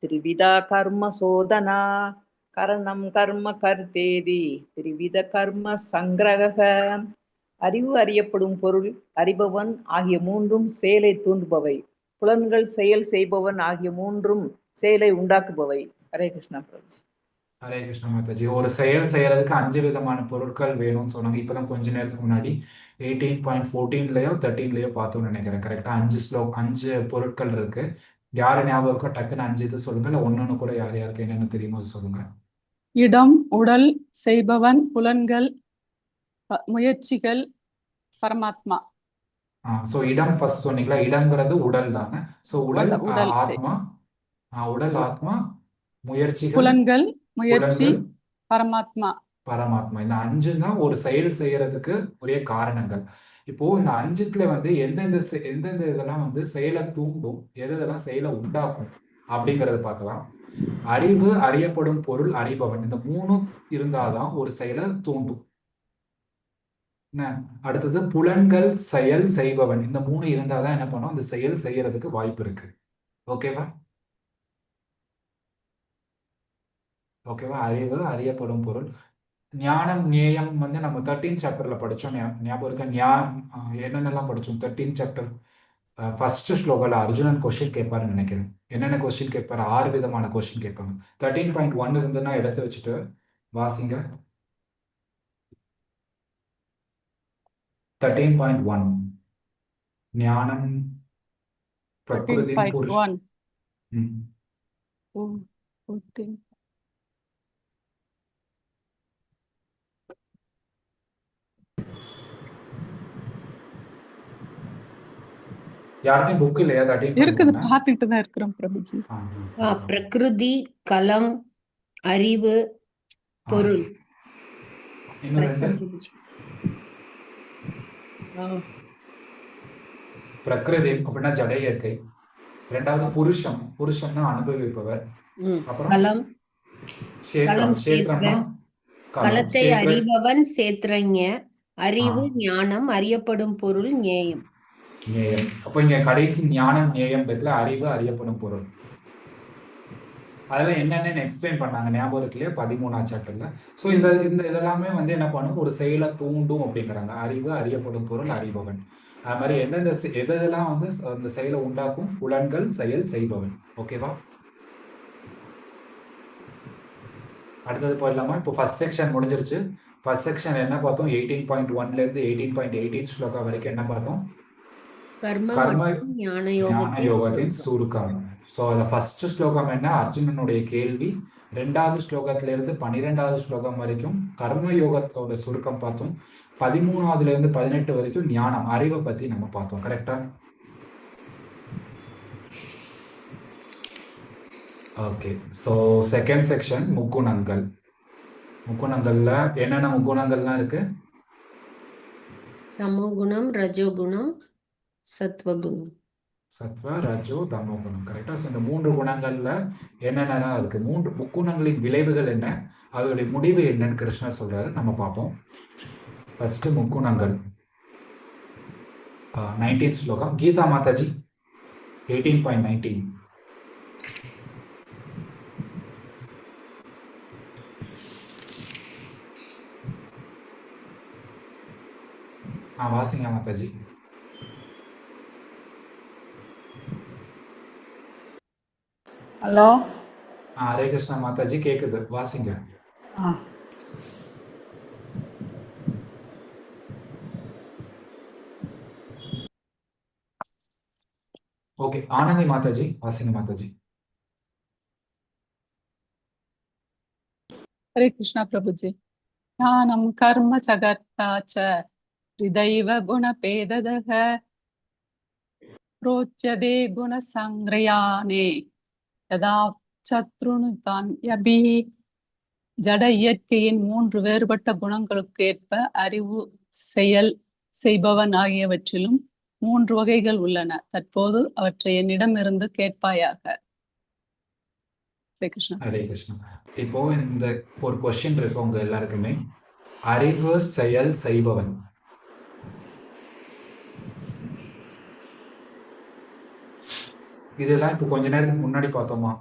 திரிவிதா கர்ம சோதனா கரணம் கர்ம கர்த்தேதி திரிவித கர்ம சங்கிரக. அறிவு அறியப்படும் பொருள் அறிபவன் ஆகிய மூன்றும் செயலை தூண்டுபவை. புலன்கள் செயல் செய்பவன் ஆகிய மூன்றும் செயலை உண்டாக்குபவை. ஹரே கிருஷ்ணா பிரபுஜி. ஹரே கிருஷ்ண மாதாஜி. ஒரு செயல் செய்யறதுக்கு 5 விதமான பொருட்கள் வேணும்னு சொன்னாங்க. இப்பதான் கொஞ்ச நேரத்துக்கு முன்னாடி 18.14லயோ 13லயோ பார்த்தோம்னு நினைக்கிறேன். கரெக்டா 5 பொருட்கள் இருக்கு. யாரு ஞாபகம் இருக்கோ டக்குன்னு 5 இது சொல்லுங்க. இல்லை ஒன்னொன்னு கூட யார் யாருக்கு என்னென்ன தெரியுமோ அது சொல்லுங்க. இடம், உடல், செய்பவன், புலன்கள், முயற்சிகள், பரமாத்மா. ஸோ இடம் ஃபர்ஸ்ட் சொன்னீங்களா? இடம்ங்கிறது உடல் தானே. ஸோ உடல், உடல் ஆத்மா, உடல், ஆத்மா, முயற்சிகள், புலன்கள், முயற்சி, புலன்கள், பரமாத்மா. பரமாத்மா. இந்த 5 தான் ஒரு செயல் செய்யறதுக்கு உரிய காரணங்கள். இப்போ இந்த 5த்துல வந்து எந்தெந்த இதெல்லாம் வந்து செயலை தூண்டும், எதெல்லாம் செயலை உண்டாக்கும் அப்படிங்கறத பார்க்கலாம். அறிவு, அறியப்படும் பொருள், அறிபவன், இந்த 3 இருந்தாதான் ஒரு செயலை தூண்டும். என்ன அடுத்தது? புலன்கள், செயல் செய்பவன், இந்த 3 இருந்தாதான் என்ன பண்ணும், அந்த செயல் செய்யறதுக்கு வாய்ப்பு இருக்கு. ஓகேவா? அறிவு, அறியப்படும் பொருள், ஞானம், நேயம் வந்து நம்ம 13 சாப்டர்ல படிச்சோம். ஞாபகம் இருக்கா? என்னென்னலாம் படிச்சோம் 13 சாப்டர்? ஃபர்ஸ்ட் ஸ்லோகல அர்ஜுனன் கொஸ்டின் கேட்பாருன்னு நினைக்கிறேன். என்னென்ன கொஸ்டின் கேட்பாரு? 6 விதமான கொஸ்டின் கேட்பாங்க. 13.1 இருந்துன்னா எடுத்து வச்சுட்டு வாசிங்க. 13.1 ஞானம், பிரகிருதி, புருஷன். 13.1 யார்கிட்டயும் புக் இல்லையா? இருக்குது, பார்த்துட்டு தான் இருக்கிறோம் பிரபுஜி. பிரகிருதி, களம், அறிவு, பொருள். இன்னும் 2. பிரகிருதி அப்படின்னா ஜட இயற்கை. 2வது புருஷம், புருஷன்னா அனுபவிப்பவர். அப்புறம் களம், சேத்திரம்னா களத்தை அறிபவன் சேத்திரஞ. அறிவு, ஞானம், அறியப்படும் பொருள், ஞேயம். அப்போ இங்க கடைசி ஞானம், ஞேயம் பத்தில அறிவு, அறியப்படும் பொருள், அதெல்லாம் என்னென்னு எக்ஸ்பிளைன் பண்ணாங்க. ஞாபகம் இருக்குல்லையா 13ஆம் சாப்டர்ல. ஸோ இந்த இதெல்லாமே வந்து என்ன பண்ணும், ஒரு செயலை தூண்டும் அப்படிங்கிறாங்க. அறிவு, அறியப்படும் பொருள், அறிபவன். அது மாதிரி எதெல்லாம் வந்து அந்த செயலை உண்டாக்கும்? புலன்கள், செயல் செய்பவன். ஓகேவா? அடுத்தது போயிடலாமா? இப்போ ஃபர்ஸ்ட் செக்ஷன் முடிஞ்சிருச்சு. ஃபர்ஸ்ட் செக்ஷன் என்ன பார்த்தோம்? 18.1ல இருந்து 18.18 ஸ்லோகா வரைக்கும் என்ன பார்த்தோம்? கர்ம ஞான யோகத்தின் சுருக்கம். ஸோ அந்த ஃபர்ஸ்ட் ஸ்லோகம் என்ன? அர்ஜுனனுடைய கேள்வி. 2வது ஸ்லோகத்துல இருந்து 12வது ஸ்லோகம் வரைக்கும் கர்ம யோகத்தோட சுருக்கம் பார்த்தோம். 13வதுல இருந்து 18 வரைக்கும் ஞானம், அறிவை பத்தி நம்ம பார்த்தோம். கரெக்டா? ஓகே. ஸோ செகண்ட் செக்ஷன் முக்குணங்கள். முக்குணங்கள்ல என்னென்ன முக்குணங்கள்லாம் இருக்கு? தமோகுணம், ரஜோகுணம், சத்வகுணம். சத்வ, ரஜோ, தமோ குணம். கரெக்டா? ஸோ இந்த 3 குணங்கள்ல என்னென்னலாம் இருக்கு? 3 முக்குணங்களின் விளைவுகள் என்ன, அதோடைய முடிவு என்னன்னு கிருஷ்ணர் சொல்றாரு. நம்ம பார்ப்போம். ஃபர்ஸ்ட் முக்குணங்கள் 19 ஸ்லோகம். கீதா மாதாஜி 18.19. வாசிங்க மாதாஜி. ஹலோ. ஹரே கிருஷ்ணா மாதாஜி, கேக்குது, வாசிங்க. ஓகே. ஆனந்தி மாதாஜி வாசிங்க மாதாஜி. ஹரே கிருஷ்ணா பிரபுஜி. ஞானம் கர்ம சகர்த்தாச்ச ஹிருதைவ குணபேததஹ ப்ரோச்யதே குணசங்கிரயானே யதா சத்ருணுதான் யபிஹி. ஜட இயற்கையின் 3 வேறுபட்ட குணங்களுக்கு ஏற்ப அறிவு, செயல், செய்பவன் ஆகியவற்றிலும் 3 வகைகள் உள்ளன. தற்போது அவற்றை என்னிடமிருந்து கேட்பாயாக. ஹரே கிருஷ்ணா. ஹரே கிருஷ்ணா. இப்போ இந்த ஒரு கொஸ்டின் இருக்கு உங்க எல்லாருக்குமே. அறிவு, செயல், செய்பவன். இதெல்லாம் இப்போ கொஞ்ச நேரத்துக்கு முன்னாடி பார்த்தோமா?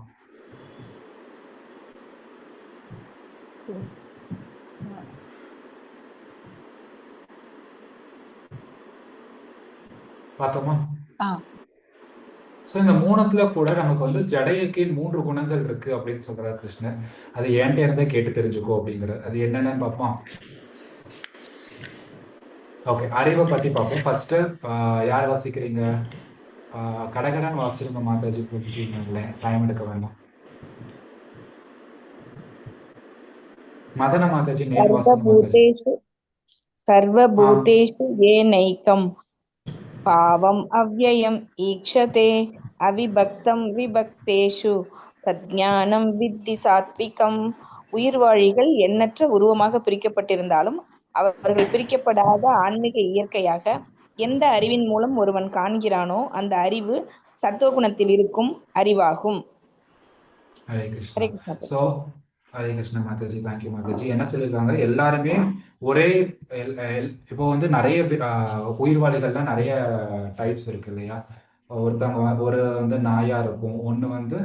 பார்த்தோமா? ஸோ இந்த மூணுத்துல கூட நமக்கு வந்து ஜட இயற்கையின் 3 குணங்கள் இருக்கு அப்படின்னு சொல்றாரு கிருஷ்ணர். அது என்கிட்ட இருந்தே கேட்டு தெரிஞ்சுக்கோ அப்படிங்கிறார். அது என்னென்னு பார்ப்போம். ஓகே, அறிவை பத்தி பார்ப்போம். ஃபர்ஸ்ட் யார் வாசிக்கிறீங்க? கடகடன் வாசிச்சிருங்க மாதாஜி. புரிஞ்சுங்களே, டைம் எடுக்க வேண்டாம். மதன மாதாஜி நேம் வாசிங்க மாதாஜி. சர்வபூதேஷு ஏனைக்கம் பாவம் அவ்யயம் ஈக்ஷதே அவிபக்தம் விபக்தேஷு பிரஜானம் வித்தி சாத்விகம். உயிர்வாழிகள் எண்ணற்ற உருவமாக பிரிக்கப்பட்டிருந்தாலும் அவர்கள் பிரிக்கப்படாத ஆன்மீக இயற்கையாக எந்த அறிவின் மூலம் ஒருவன் காண்கிறானோ அந்த அறிவு சத்துவகுணத்தில் இருக்கும் அறிவாகும். ஹரே கிருஷ்ணா. ஸோ ஹரே கிருஷ்ணா மாதாஜி. தேங்க்யூ மாதாஜி. என்ன சொல்லியிருக்காங்க, எல்லாருமே ஒரே இப்போ வந்து நிறைய உயிர்வாளிகள்லாம் நிறைய டைப்ஸ் இருக்கு இல்லையா? ஒருத்தவங்க ஒரு வந்து நாயா இருக்கும், ஒன்று வந்து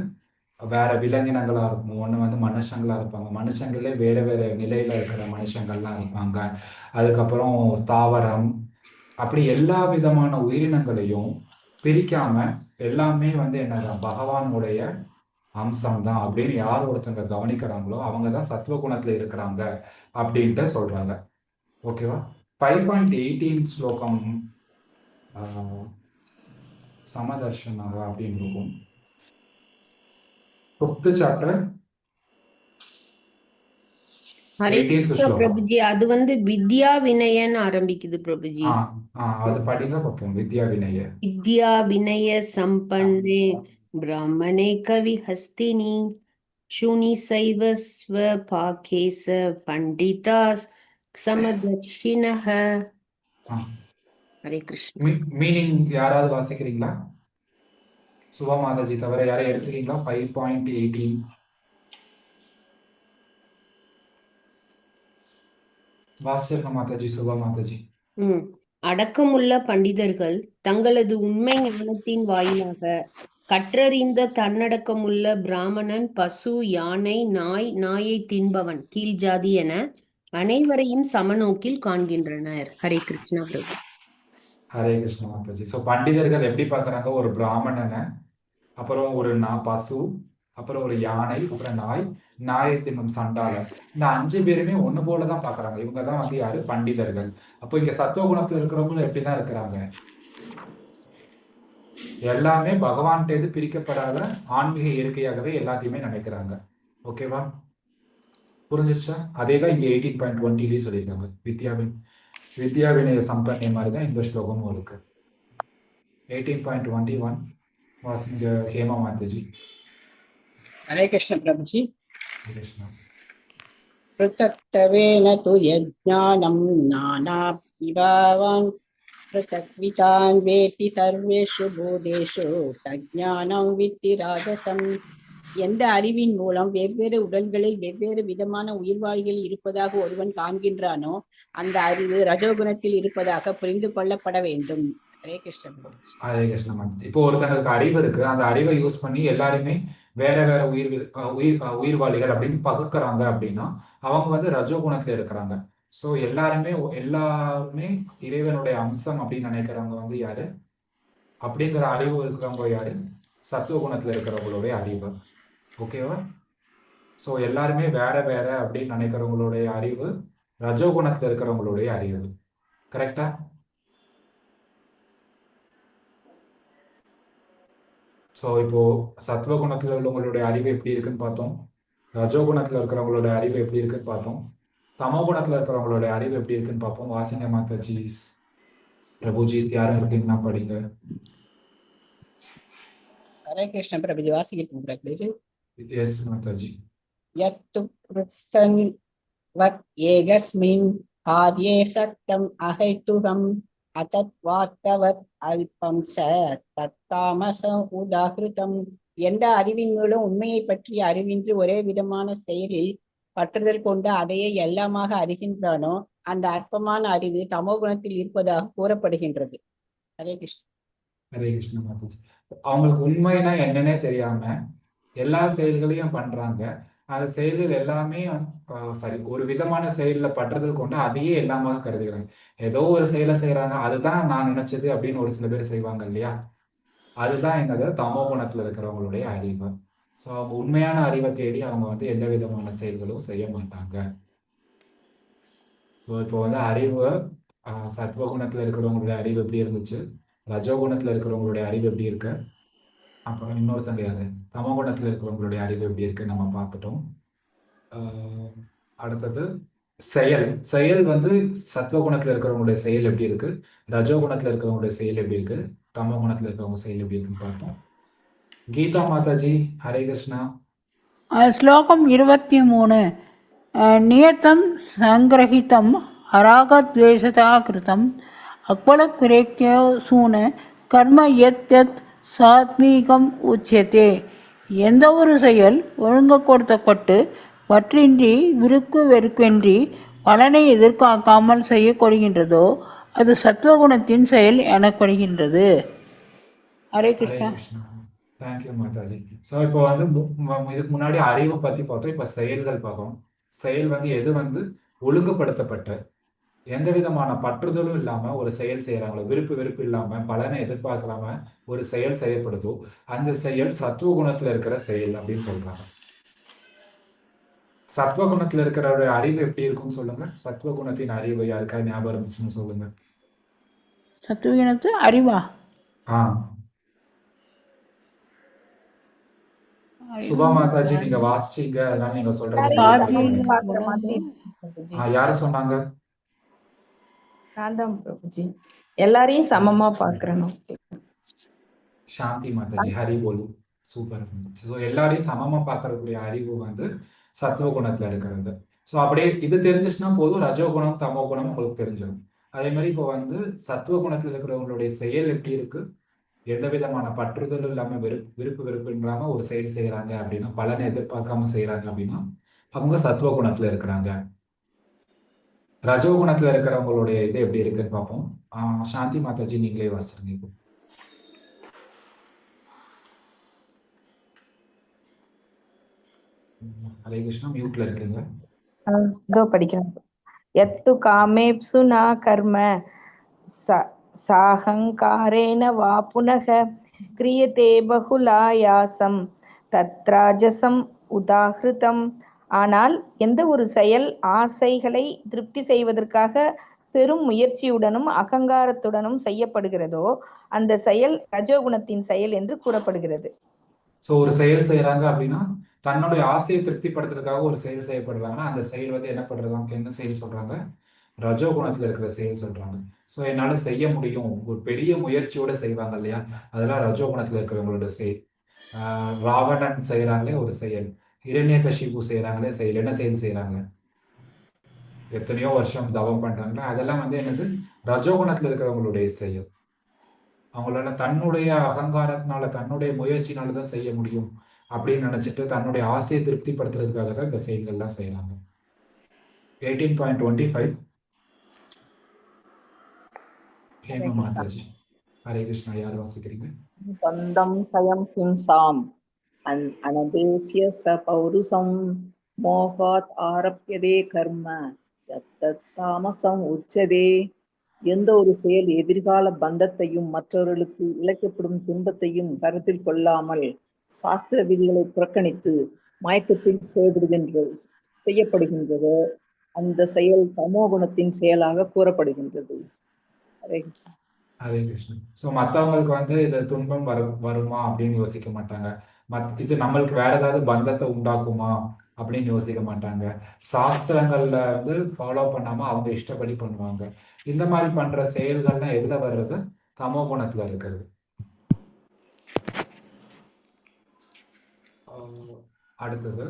வேற விலங்கினங்களா இருக்கும், ஒன்று வந்து மனுஷங்களா இருப்பாங்க, மனுஷங்களே வேற வேற நிலையில இருக்கிற மனுஷங்கள்லாம் இருப்பாங்க. அதுக்கப்புறம் தாவரம், அப்படி எல்லா விதமான உயிரினங்களையும் பிரிக்காம எல்லாமே வந்து என்ன பகவானுடைய அம்சம் தான் அப்படின்னு யார் ஒருத்தங்க கவனிக்கிறாங்களோ அவங்க தான் சத்துவ குணத்துல இருக்கிறாங்க அப்படின்ட்டு சொல்றாங்க. ஓகேவா? 5.18 ஸ்லோகம் சமதர்ஷனாக அப்படின்னு இருக்கும். 5th chapter Hare 18th Krishna ஸ்லோகம். பிரபுஜி. அது வந்து வித்யா வினயன்னு ஆரம்பிக்குது பிரபுஜி. அது படிங்க பார்ப்போம். வித்யா வினய. வித்யா வினய சம்பன்னே பிராமணே கவி ஹஸ்தினி சூனி சைவ ஸ்வ பாகேச பண்டிதா சமதர்ஷினஹ. ஹரே கிருஷ்ணா. மீனிங் யாராவது வாசிக்கிறீங்களா? சுபா மாதாஜி தவிர யாரையும் எடுத்துக்கிறீங்களா? 5.18 வாசிச்சிருக்க மாதாஜி. சுபா மாதாஜி. அடக்கமுள்ள பண்டிதர்கள் தங்களது உண்மை ஞானத்தின் வாயிலாக கற்றறிந்த தன்னடக்கமுள்ள பிராமணன், பசு, யானை, நாய், நாயை தின்பவன், கீழ் ஜாதி என அனைவரையும் சமநோக்கில் காண்கின்றனர். ஹரே கிருஷ்ணா பிரபு. ஹரே கிருஷ்ண மாதாஜி. ஸோ பண்டிதர்கள் எப்படி பார்க்குறாங்க? ஒரு பிராமணனை, அப்புறம் ஒரு பசு, அப்புறம் ஒரு யானை, அப்புறம் நாய், நாயை தின்னும் சண்டாளன், இந்த 5 பேருமே ஒன்று போல தான் பார்க்குறாங்க. இவங்க தான் வந்து யாரு? பண்டிதர்கள். அப்போ இங்கே சத்துவ குணத்தில் இருக்கிறவங்களும் எப்படி தான் இருக்கிறாங்க? எல்லாமே பகவான்கிட்ட பிரிக்கப்படாத ஆன்மீக இயற்கையாகவே எல்லாத்தையுமே நினைக்கிறாங்க. ஓகேவா? புரிஞ்சிச்சா? அதே தான் இங்கே 18.20 சொல்லியிருக்காங்க. வித்யா வினய சம்பன்னே மாதிரி தான் இந்த ஸ்லோகமும் இருக்கு. 18.21 வாசிங்க ஹேமா மாதாஜி. ஹரே கிருஷ்ண பிரபுஜி. கிருஷ்ணா. पृथक्त्वेन तु यज्ञानं नाना विभावान् पृथक्वितान् वेत्ति सर्वेषु भूतेषु तज्ஞானம் வித்தி ராஜசம். எந்த அறிவின் மூலம் வெவ்வேறு உடல்களில் வெவ்வேறு விதமான உயிர்வாழிகள் இருப்பதாக ஒருவன் காண்கின்றானோ அந்த அறிவு ரஜோகுணத்தில் இருப்பதாக புரிந்து கொள்ளப்பட வேண்டும். ஹரே கிருஷ்ண. ஹரே கிருஷ்ண. இப்போ ஒருத்தங்களுக்கு அறிவு இருக்கு, அந்த அறிவை யூஸ் பண்ணி எல்லாருமே வேற வேற உயிர்வாளிகள் அப்படின்னு பகுக்கிறாங்க அப்படின்னா அவங்க வந்து ரஜோகுணத்துல இருக்கிறாங்க. ஸோ எல்லாருமே இறைவனுடைய அம்சம் அப்படின்னு நினைக்கிறவங்க வந்து யாரு? அப்படிங்கிற அறிவு இருக்கிறவங்க யாரு? சத்துவ குணத்துல இருக்கிறவங்களுடைய அறிவு. ஓகேவா? ஸோ எல்லாருமே வேற வேற அப்படின்னு நினைக்கிறவங்களுடைய அறிவு ரஜோகுணத்துல இருக்கிறவங்களுடைய அறிவு. கரெக்டா? ஸோ இப்போ சத்துவ குணத்துல உள்ளவங்களுடைய அறிவு எப்படி இருக்குன்னு பார்த்தோம். ரஜோகுணத்துல இருக்கிறவங்களோட அறிவு எப்படி இருக்குன்னு பார்த்தோம். தமோ குணத்துல இருக்கிறவங்களோட அறிவு எப்படி இருக்குன்னு பார்ப்போம். வாசிங்க மாதாஜீஸ், பிரபுஜீஸ், யாரும் இருக்கீங்கன்னா படிங்க. ஹரே கிருஷ்ண பிரபுஜி வாசிக்கிட்டு பிரபுஜி. எஸ் மாதாஜி. யத்து கிருஷ்ணன் வத் ஏகஸ்மின் ஆர்யே சத்தம் அஹைத்துகம் அதத் வார்த்தவத் அல்பம் ச தத்தாமசம் உதாகிருதம். எந்த அறிவின் மூலம் உண்மையை பற்றிய அறிவின்றி ஒரே விதமான செயலில் பற்றுதல் கொண்டு அதையே எல்லாமாக அறிகின்றானோ அந்த அற்பமான அறிவு தமோ குணத்தில் இருப்பதாக கூறப்படுகின்றது. ஹரே கிருஷ்ண. ஹரே கிருஷ்ண மாதாஜி. அவங்களுக்கு உண்மைனா என்னன்னே தெரியாம எல்லா செயல்களையும் பண்றாங்க. அந்த செயல்கள் எல்லாமே சரி ஒரு விதமான செயல்ல பற்றுதல் கொண்டு அதையே எல்லாமாக கருதுகிறாங்க. ஏதோ ஒரு செயலை செய்யறாங்க, அதுதான் நான் நினைச்சது அப்படின்னு ஒரு சில பேர் செய்வாங்க இல்லையா? அதுதான் என்னது தமோ குணத்துல இருக்கிறவங்களுடைய அறிவு. ஸோ அவங்க உண்மையான அறிவை தேடி அவங்க வந்து எந்த விதமான செயல்களும் செய்ய மாட்டாங்க. ஸோ இப்போ வந்து அறிவு சத்வகுணத்துல இருக்கிறவங்களுடைய அறிவு எப்படி இருந்துச்சு, ரஜோகுணத்துல இருக்கிறவங்களுடைய அறிவு எப்படி இருக்கு, அப்புறம் இன்னொருத்தங்க யாரு தமோ குணத்துல இருக்கிறவங்களுடைய அறிவு எப்படி இருக்கு நம்ம பார்த்துட்டோம். அடுத்தது செயல். செயல் வந்து சத்வகுணத்துல இருக்கிறவங்களுடைய செயல் எப்படி இருக்கு, ரஜோகுணத்துல இருக்கிறவங்களுடைய செயல் எப்படி இருக்கு, தமோ குணத்துல இருக்கிறவங்க செயல் எப்படி இருக்குன்னு பார்த்தோம். கீதா மாதாஜி, ஹரே கிருஷ்ணா. ஸ்லோகம் 23. நியதம் சங்கிரஹிதம் அராகத்வேஷதா கிருதம் அக்பலக்குரேக்யோ சூன கர்ம யத் யத் சாத்மீகம் உச்சியதே. எந்த ஒரு செயல் ஒழுங்குபடுத்தப்பட்டு பற்றின்றி விருக்கு வெறுக்கின்றி பலனை எதிர்பார்க்காமல் செய்யப்படுகின்றதோ அது சத்வகுணத்தின் செயல் எனப்படுகின்றது. ஹரே கிருஷ்ணா. தேங்க்யூ மாதாஜி. ஸோ இப்போ வந்து இதுக்கு முன்னாடி அறிவை பத்தி பார்த்தோம், இப்போ செயல்கள் பார்க்கணும். செயல் வந்து எது வந்து ஒழுங்குபடுத்தப்பட்ட எந்த விதமான பற்றுதலும் இல்லாம ஒரு செயல் செய்யறாங்களோ, விருப்பு வெறுப்பு இல்லாம பலனை எதிர்பார்க்காம ஒரு செயல் செய்யப்படுதோ அந்த செயல் சத்துவகுணத்துல இருக்கிற செயல் அப்படின்னு சொல்றாங்க. சத்வகுணத்துல இருக்கிற அறிவு எப்படி இருக்கும்னு சொல்லுங்க. சத்வகுணத்தின் அறிவு யாருக்காவது ஞாபகம் இருந்துச்சுன்னு சொல்லுங்க. சத்துவகுணத்து அறிவா? சுபா மாதாஜி நீங்க வாசிச்சீங்க, அதனால நீங்க சொல்றது யாரு சொன்னாங்க? நான் தான் பிரபுஜி. எல்லாரையும் சமமா பாக்குறேன். சாந்தி மாதாஜி, ஹரி போலு. சூப்பர். ஸோ எல்லாரையும் சமமா பார்க்கறக்கூடிய அறிவு வந்து சத்துவகுணத்துல இருக்கிறது. ஸோ அப்படியே இது தெரிஞ்சிச்சுன்னா போதும், ரஜோகுணம் தமோ குணம் உங்களுக்கு தெரிஞ்சிடும். அதே மாதிரி இப்போ வந்து சத்துவகுணத்துல இருக்கிறவங்களுடைய செயல் எப்படி இருக்கு, எந்த விதமான பற்றுதலும் இல்லாம விருப்பு வெறுப்பு இல்லாம ஒரு செயல் செய்யறாங்க அப்படின்னா, பலனை எதிர்பார்க்காம செய்யறாங்க அப்படின்னா அவங்க சத்துவகுணத்துல இருக்கிறாங்க. ரஜோகுணத்துல இருக்கிறவங்களுடைய இது எப்படி இருக்குன்னு பார்ப்போம். சாந்தி மாதாஜி நீங்களே வாசிச்சிருங்க இப்போ. ஹரே கிருஷ்ணா, மியூட்ல இருக்கீங்க. இதோ படிக்கிறேன். யத்து காமேப்சு நா கர்ம சாஹங்காரேன வா புனக கிரியதே பகுலாயாசம் தத்ராஜசம் உதாகிருதம். ஆனால் எந்த ஒரு செயல் ஆசைகளை திருப்தி செய்வதற்காக பெரும் முயற்சியுடனும் அகங்காரத்துடனும் செய்யப்படுகிறதோ அந்த செயல் ரஜோகுணத்தின் செயல் என்று கூறப்படுகிறது. ஸோ ஒரு செயல் செய்யறாங்க அப்படின்னா தன்னுடைய ஆசையை திருப்திப்படுத்துறதுக்காக ஒரு செயல் செய்யப்படுறாங்கன்னா அந்த செயல் வந்து என்ன பண்றதாங்க, என்ன செயல் சொல்றாங்க, ரஜோகுணத்துல இருக்கிற செயல் சொல்றாங்க. ஸோ என்னால செய்ய முடியும், ஒரு பெரிய முயற்சியோட செய்வாங்க இல்லையா, அதெல்லாம் ரஜோகுணத்துல இருக்கிறவங்களோட செயல். ராவணன் செய்யறாங்களே ஒரு செயல், ஹிரண்யகசிபு செய்யறாங்களே செயல். என்ன செயல் செய்யறாங்க, எத்தனையோ வருஷம் தவம் பண்றாங்களா, அதெல்லாம் வந்து என்னது ரஜோகுணத்துல இருக்கிறவங்களுடைய செயல். அவங்களால தன்னுடைய அகங்காரத்தினால தன்னுடைய முயற்சினாலதான் செய்ய முடியும் அப்படின்னு நினைச்சிட்டு தன்னுடைய ஆசையை திருப்திப்படுத்துறதுக்காக தான் இந்த செயல்கள்லாம் செய்யறாங்க. 18.25. ஹேமா மாதாஜி, ஹரே கிருஷ்ணா. யார் வாசிக்கிறீங்க? பந்தம் சயம் ஹிம்சாம் அனதேசிய ச பௌருஷம் மோகாத் ஆரப்யதே கர்ம யத்தத் தாமசம் உச்சதே. எந்த ஒரு செயல் எதிர்கால பந்தத்தையும் மற்றவர்களுக்கு இழைக்கப்படும் துன்பத்தையும் கருத்தில் கொள்ளாமல் சாஸ்திர விதிகளை புறக்கணித்து மயக்கத்தில் செய்யப்படுகின்றது அந்த செயல் தமோ குணத்தின் செயலாக கூறப்படுகின்றது. ஹரே கிருஷ்ணா. ஸோ மற்றவங்களுக்கு வந்து இது துன்பம் வருமா அப்படின்னு யோசிக்க மாட்டாங்க. இது நம்மளுக்கு வேற ஏதாவது பந்தத்தை உண்டாக்குமா அப்படின்னு யோசிக்க மாட்டாங்க. சாஸ்திரங்கள்ல வந்து ஃபாலோ பண்ணாம அவங்க இஷ்டப்படி பண்ணுவாங்க. இந்த மாதிரி பண்ற செயல்கள்லாம் எதுல வர்றது? தமோ குணத்துல இருக்கிறது. அடுத்தது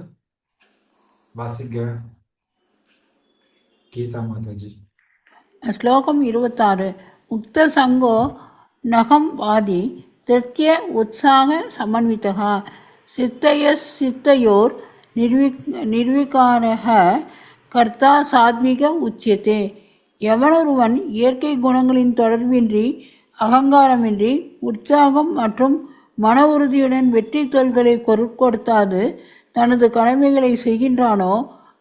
வாசிங்க கீதா மாதாஜி. ஸ்லோகம் 26. உக்த சங்கோ நகம் வாதி திருத்திய உற்சாக சமன்விதः சித்தயோர் நிர்விகாரः கர்த்தா சாத்விக உச்சியதே. எவனொருவன் இயற்கை குணங்களின் தொடர்பின்றி அகங்காரமின்றி உற்சாகம் மற்றும் மன உறுதியுடன் வெற்றி தோல்களை பொருட்படுத்தாது தனது கடமைகளை செய்கின்றானோ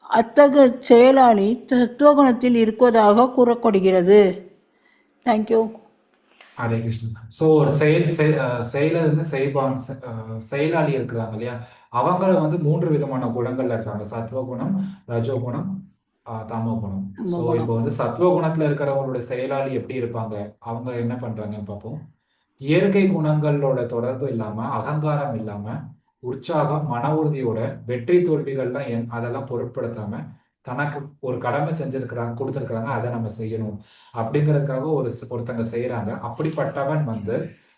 அத்தகு செயலாளி சத்துவகுணத்தில் இருப்பதாக கூறப்படுகிறது. தேங்க்யூ. ஹரே கிருஷ்ணா. ஸோ ஒரு செயலை வந்து செயலாளி இருக்கிறாங்க இல்லையா, அவங்கள வந்து 3 விதமான குணங்கள்ல இருக்காங்க. சத்வகுணம், ரஜோகுணம், தமோ குணம். ஸோ இப்போ வந்து சத்வகுணத்துல இருக்கிறவங்களோட செயலாளி எப்படி இருப்பாங்க, அவங்க என்ன பண்றாங்கன்னு பார்ப்போம். இயற்கை குணங்களோட தொடர்பு இல்லாம, அகங்காரம் இல்லாம, உற்சாகம், மன உறுதியோட வெற்றி தோல்விகள்லாம் அதெல்லாம் பொருட்படுத்தாம தனக்கு ஒரு கடமை செஞ்சிருக்கிறாங்க, கொடுத்துருக்குறாங்க, அதை நம்ம செய்யணும் அப்படிங்கிறதுக்காக ஒருத்தங்க செய்யறாங்க.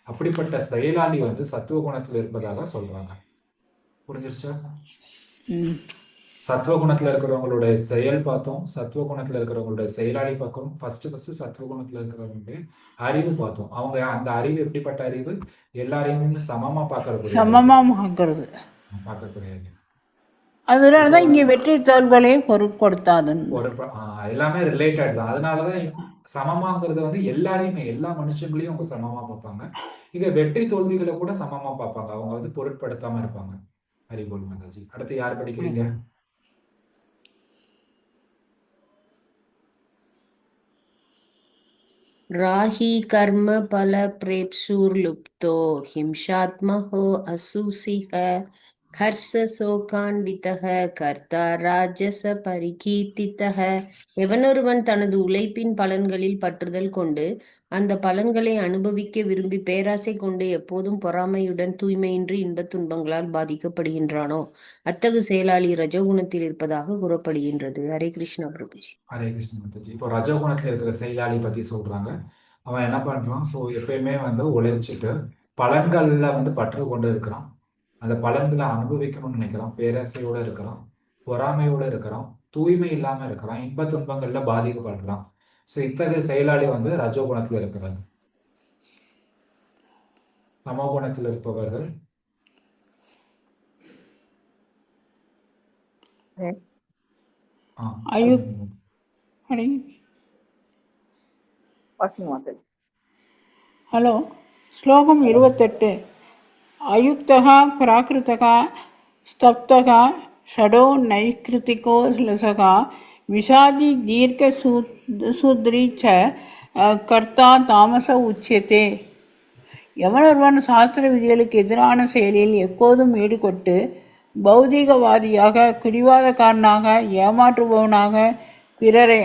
அப்படிப்பட்ட செயலாளி வந்து சத்துவ குணத்துல இருப்பதாக சொல்றாங்க. புரிஞ்சிருச்சா? சத்துவ குணத்துல இருக்கிறவங்களுடைய செயல் பார்த்தோம், சத்துவ குணத்துல இருக்கிறவங்களுடைய செயலாளி பார்க்கணும். ஃபர்ஸ்ட் சத்துவ குணத்துல இருக்கிறவங்களுடைய அறிவு பார்த்தோம். அவங்க அந்த அறிவு எப்படிப்பட்ட அறிவு? எல்லாரையுமே சமமா பார்க்கறது. அதனாலதான் இங்க வெற்றி தோல்களை பொருட்படுத்தாது. எல்லாமே ரிலேட்டட் தான். அதனாலதான் சமமாங்கிறது வந்து எல்லாரையுமே, எல்லா மனுஷங்களையும் அவங்க சமமா பார்ப்பாங்க. இங்க வெற்றி தோல்விகளை கூட சமமா பார்ப்பாங்க. அவங்க வந்து பொருட்படுத்தாம இருப்பாங்க. ஹரிபோல் மாதாஜி. அடுத்து யார் படிக்கிறீங்க? ராஹி கர்ம பல பிரேப்சூர்லுப்தோ ஹிம்சாத்மஹோ அசூசிஹ ஹர்ஷ சோகான்விதஹ கர்த்தா ராஜச பரிகீர்த்திதஹ. எவனொருவன் தனது உழைப்பின் பலன்களில் பற்றுதல் கொண்டு அந்த பலன்களை அனுபவிக்க விரும்பி பேராசை கொண்டு எப்போதும் பொறாமையுடன் தூய்மையின்றி இன்பத் துன்பங்களால் பாதிக்கப்படுகின்றானோ அத்தகு செயலாளி ரஜோகுணத்தில் இருப்பதாக கூறப்படுகின்றது. ஹரே கிருஷ்ணா பிரபுஜி. ஹரே கிருஷ்ண மாதாஜி. இப்போ ரஜோகுணத்துல இருக்கிற செயலாளி பத்தி சொல்றாங்க. அவன் என்ன பண்றான்? ஸோ எப்பயுமே வந்து உழைச்சிட்டு பலன்கள்ல வந்து பற்று கொண்டு இருக்கிறான். அந்த பலன்களை அனுபவிக்கணும்னு நினைக்கிறான், பேராசையோட இருக்கிறான், பொறாமையோட இருக்கிறான், தூய்மை இல்லாம இருக்கிறான், இன்ப துன்பங்கள்ல பாதிக்கப்படுறான். ஸோ இத்தகைய செயலாளி வந்து ரஜோகுணத்துல இருக்கிறாங்க. தமோ குணத்தில் இருப்பவர்கள் ஹலோ. ஸ்லோகம் 28. அயுக்தக பிராகிருதக ஸ்தப்தக ஷடோ நைக்கிருத்திகோ லசக விஷாதி தீர்க்க சூத்ரி ச கர்த்தா தாமச உச்சியதே. எவனொருவன் சாஸ்திர விதிகளுக்கு எதிரான செயலில் எப்போதும் ஈடுபட்டு பௌதிகவாதியாக, குடிவாதக்காரனாக, ஏமாற்றுபவனாக, பிறரை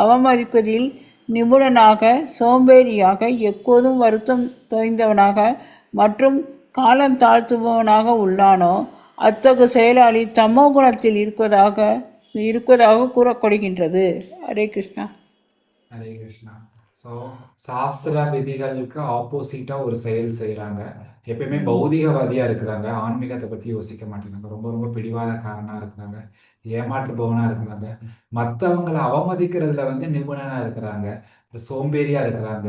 அவமதிப்பதில் நிபுணனாக, சோம்பேறியாக, எப்போதும் வருத்தம் தோய்ந்தவனாக மற்றும் காலம் தாழ்த்துபவனாக உள்ளானோ அத்தகு செயலாளி தமோ குணத்தில் இருப்பதாக கூறப்படுகின்றது. ஹரே கிருஷ்ணா. ஹரே கிருஷ்ணா. ஸோ சாஸ்திர விதிகளுக்கு ஆப்போசிட்டா ஒரு செயல் செய்யறாங்க. எப்பயுமே பௌதிகவாதியா இருக்கிறாங்க, ஆன்மீகத்தை பத்தி யோசிக்க மாட்டேங்கிறாங்க, ரொம்ப ரொம்ப பிடிவாதக்காரனா இருக்கிறாங்க, ஏமாற்றுபவனா இருக்கிறாங்க, மற்றவங்களை அவமதிக்கிறதுல வந்து நிபுணனா இருக்கிறாங்க, சோம்பேறியா இருக்கிறாங்க,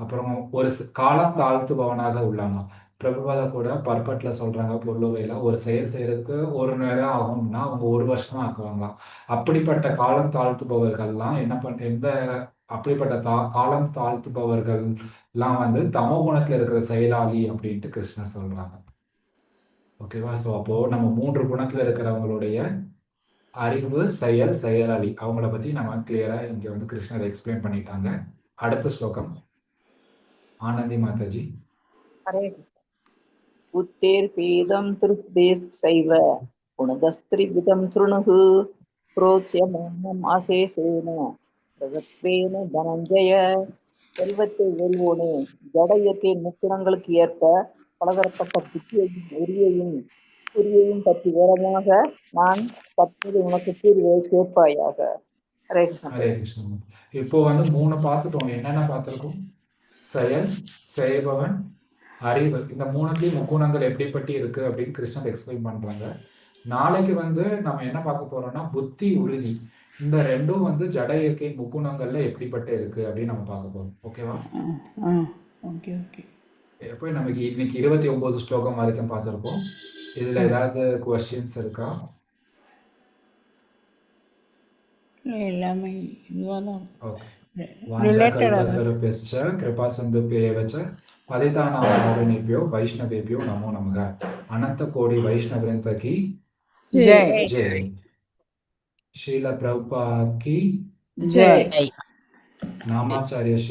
அப்புறம் ஒரு காலம் தாழ்த்துபவனாக உள்ளாங்க. பிரபுபாதா கூட பர்பட்ல சொல்றாங்க, பொருளுரையில ஒரு செயல் செய்யறதுக்கு 1 நேரம் ஆகும்னா அவங்க 1 வருஷம் ஆக்குவாங்க. அப்படிப்பட்ட காலம் தாழ்த்துபவர்கள்லாம் அப்படிப்பட்ட காலம் தாழ்த்துபவர்கள்லாம் வந்து தமோ குணத்துல இருக்கிற செயலாளி அப்படின்ட்டு கிருஷ்ணர் சொல்றாங்க. ஓகேவா? ஸோ அப்போ நம்ம 3 குணத்துல இருக்கிறவங்களுடைய அறிவு, செயலாளி, அவங்கள பத்தி நம்ம கிளியரா இங்க வந்து கிருஷ்ணர் எக்ஸ்பிளைன் பண்ணிட்டாங்க. அடுத்த ஸ்லோகம் ஆனந்தி மாதாஜி. உத்தேர்பேதம் திருப்தேஸ்சைவ குணதஸ்திரிவிதம் த்ருணுஹு புரோச்யமானம் ஆசேசேன பிரகத்வேன தனஞ்சய. செல்வத்தை வெல்வோனே, ஜட இயற்கை முக்கிடங்களுக்கு ஏற்ப பலதரப்பட்ட புத்தியையும் உரியையும் புரியையும் பற்றி விவரமாக நான் தற்போது உனக்கு கூறுவதை கேட்பாயாக. ஹரே கிருஷ்ணா. ஹரே கிருஷ்ணா. இப்போ வந்து 3 பார்த்துட்டோம். என்னென்ன பார்த்துருக்கோம்? செயல், செய்பவன், அறிவு. இந்த 3த்தையும் முக்குணங்கள் எப்படிப்பட்டு இருக்கு அப்படின்னு கிருஷ்ணர் எக்ஸ்பிளைன் பண்றாங்க. நாளைக்கு வந்து நம்ம என்ன பார்க்க போறோம்னா புத்தி, உறுதி. இந்த ரெண்டும் வந்து ஜட இயற்கை முக்குணங்கள்ல எப்படிப்பட்டு இருக்கு அப்படின்னு நம்ம பார்க்க போறோம். ஓகேவா? Okay okay. எப்போ நமக்கு இன்னைக்கு 29 ஸ்லோகம் வரைக்கும் பார்த்துருக்கோம். இதுல ஏதாவது கொஸ்டின்ஸ் இருக்கா? எல்லாமே இதுவாக தான் ஓகே. ரிலேட்டடாக தான். வாஞ்சகல்பத்தருभ्यश्च कृपासिन्धुभ्येव च पतितानां पावनेभ्यो वैष्णवेभ्यो नमो नमः. अनंत कोटि वैष्णववृंद की जय जय. श्रील प्रभुपाद की जय. नामाचार्य श्री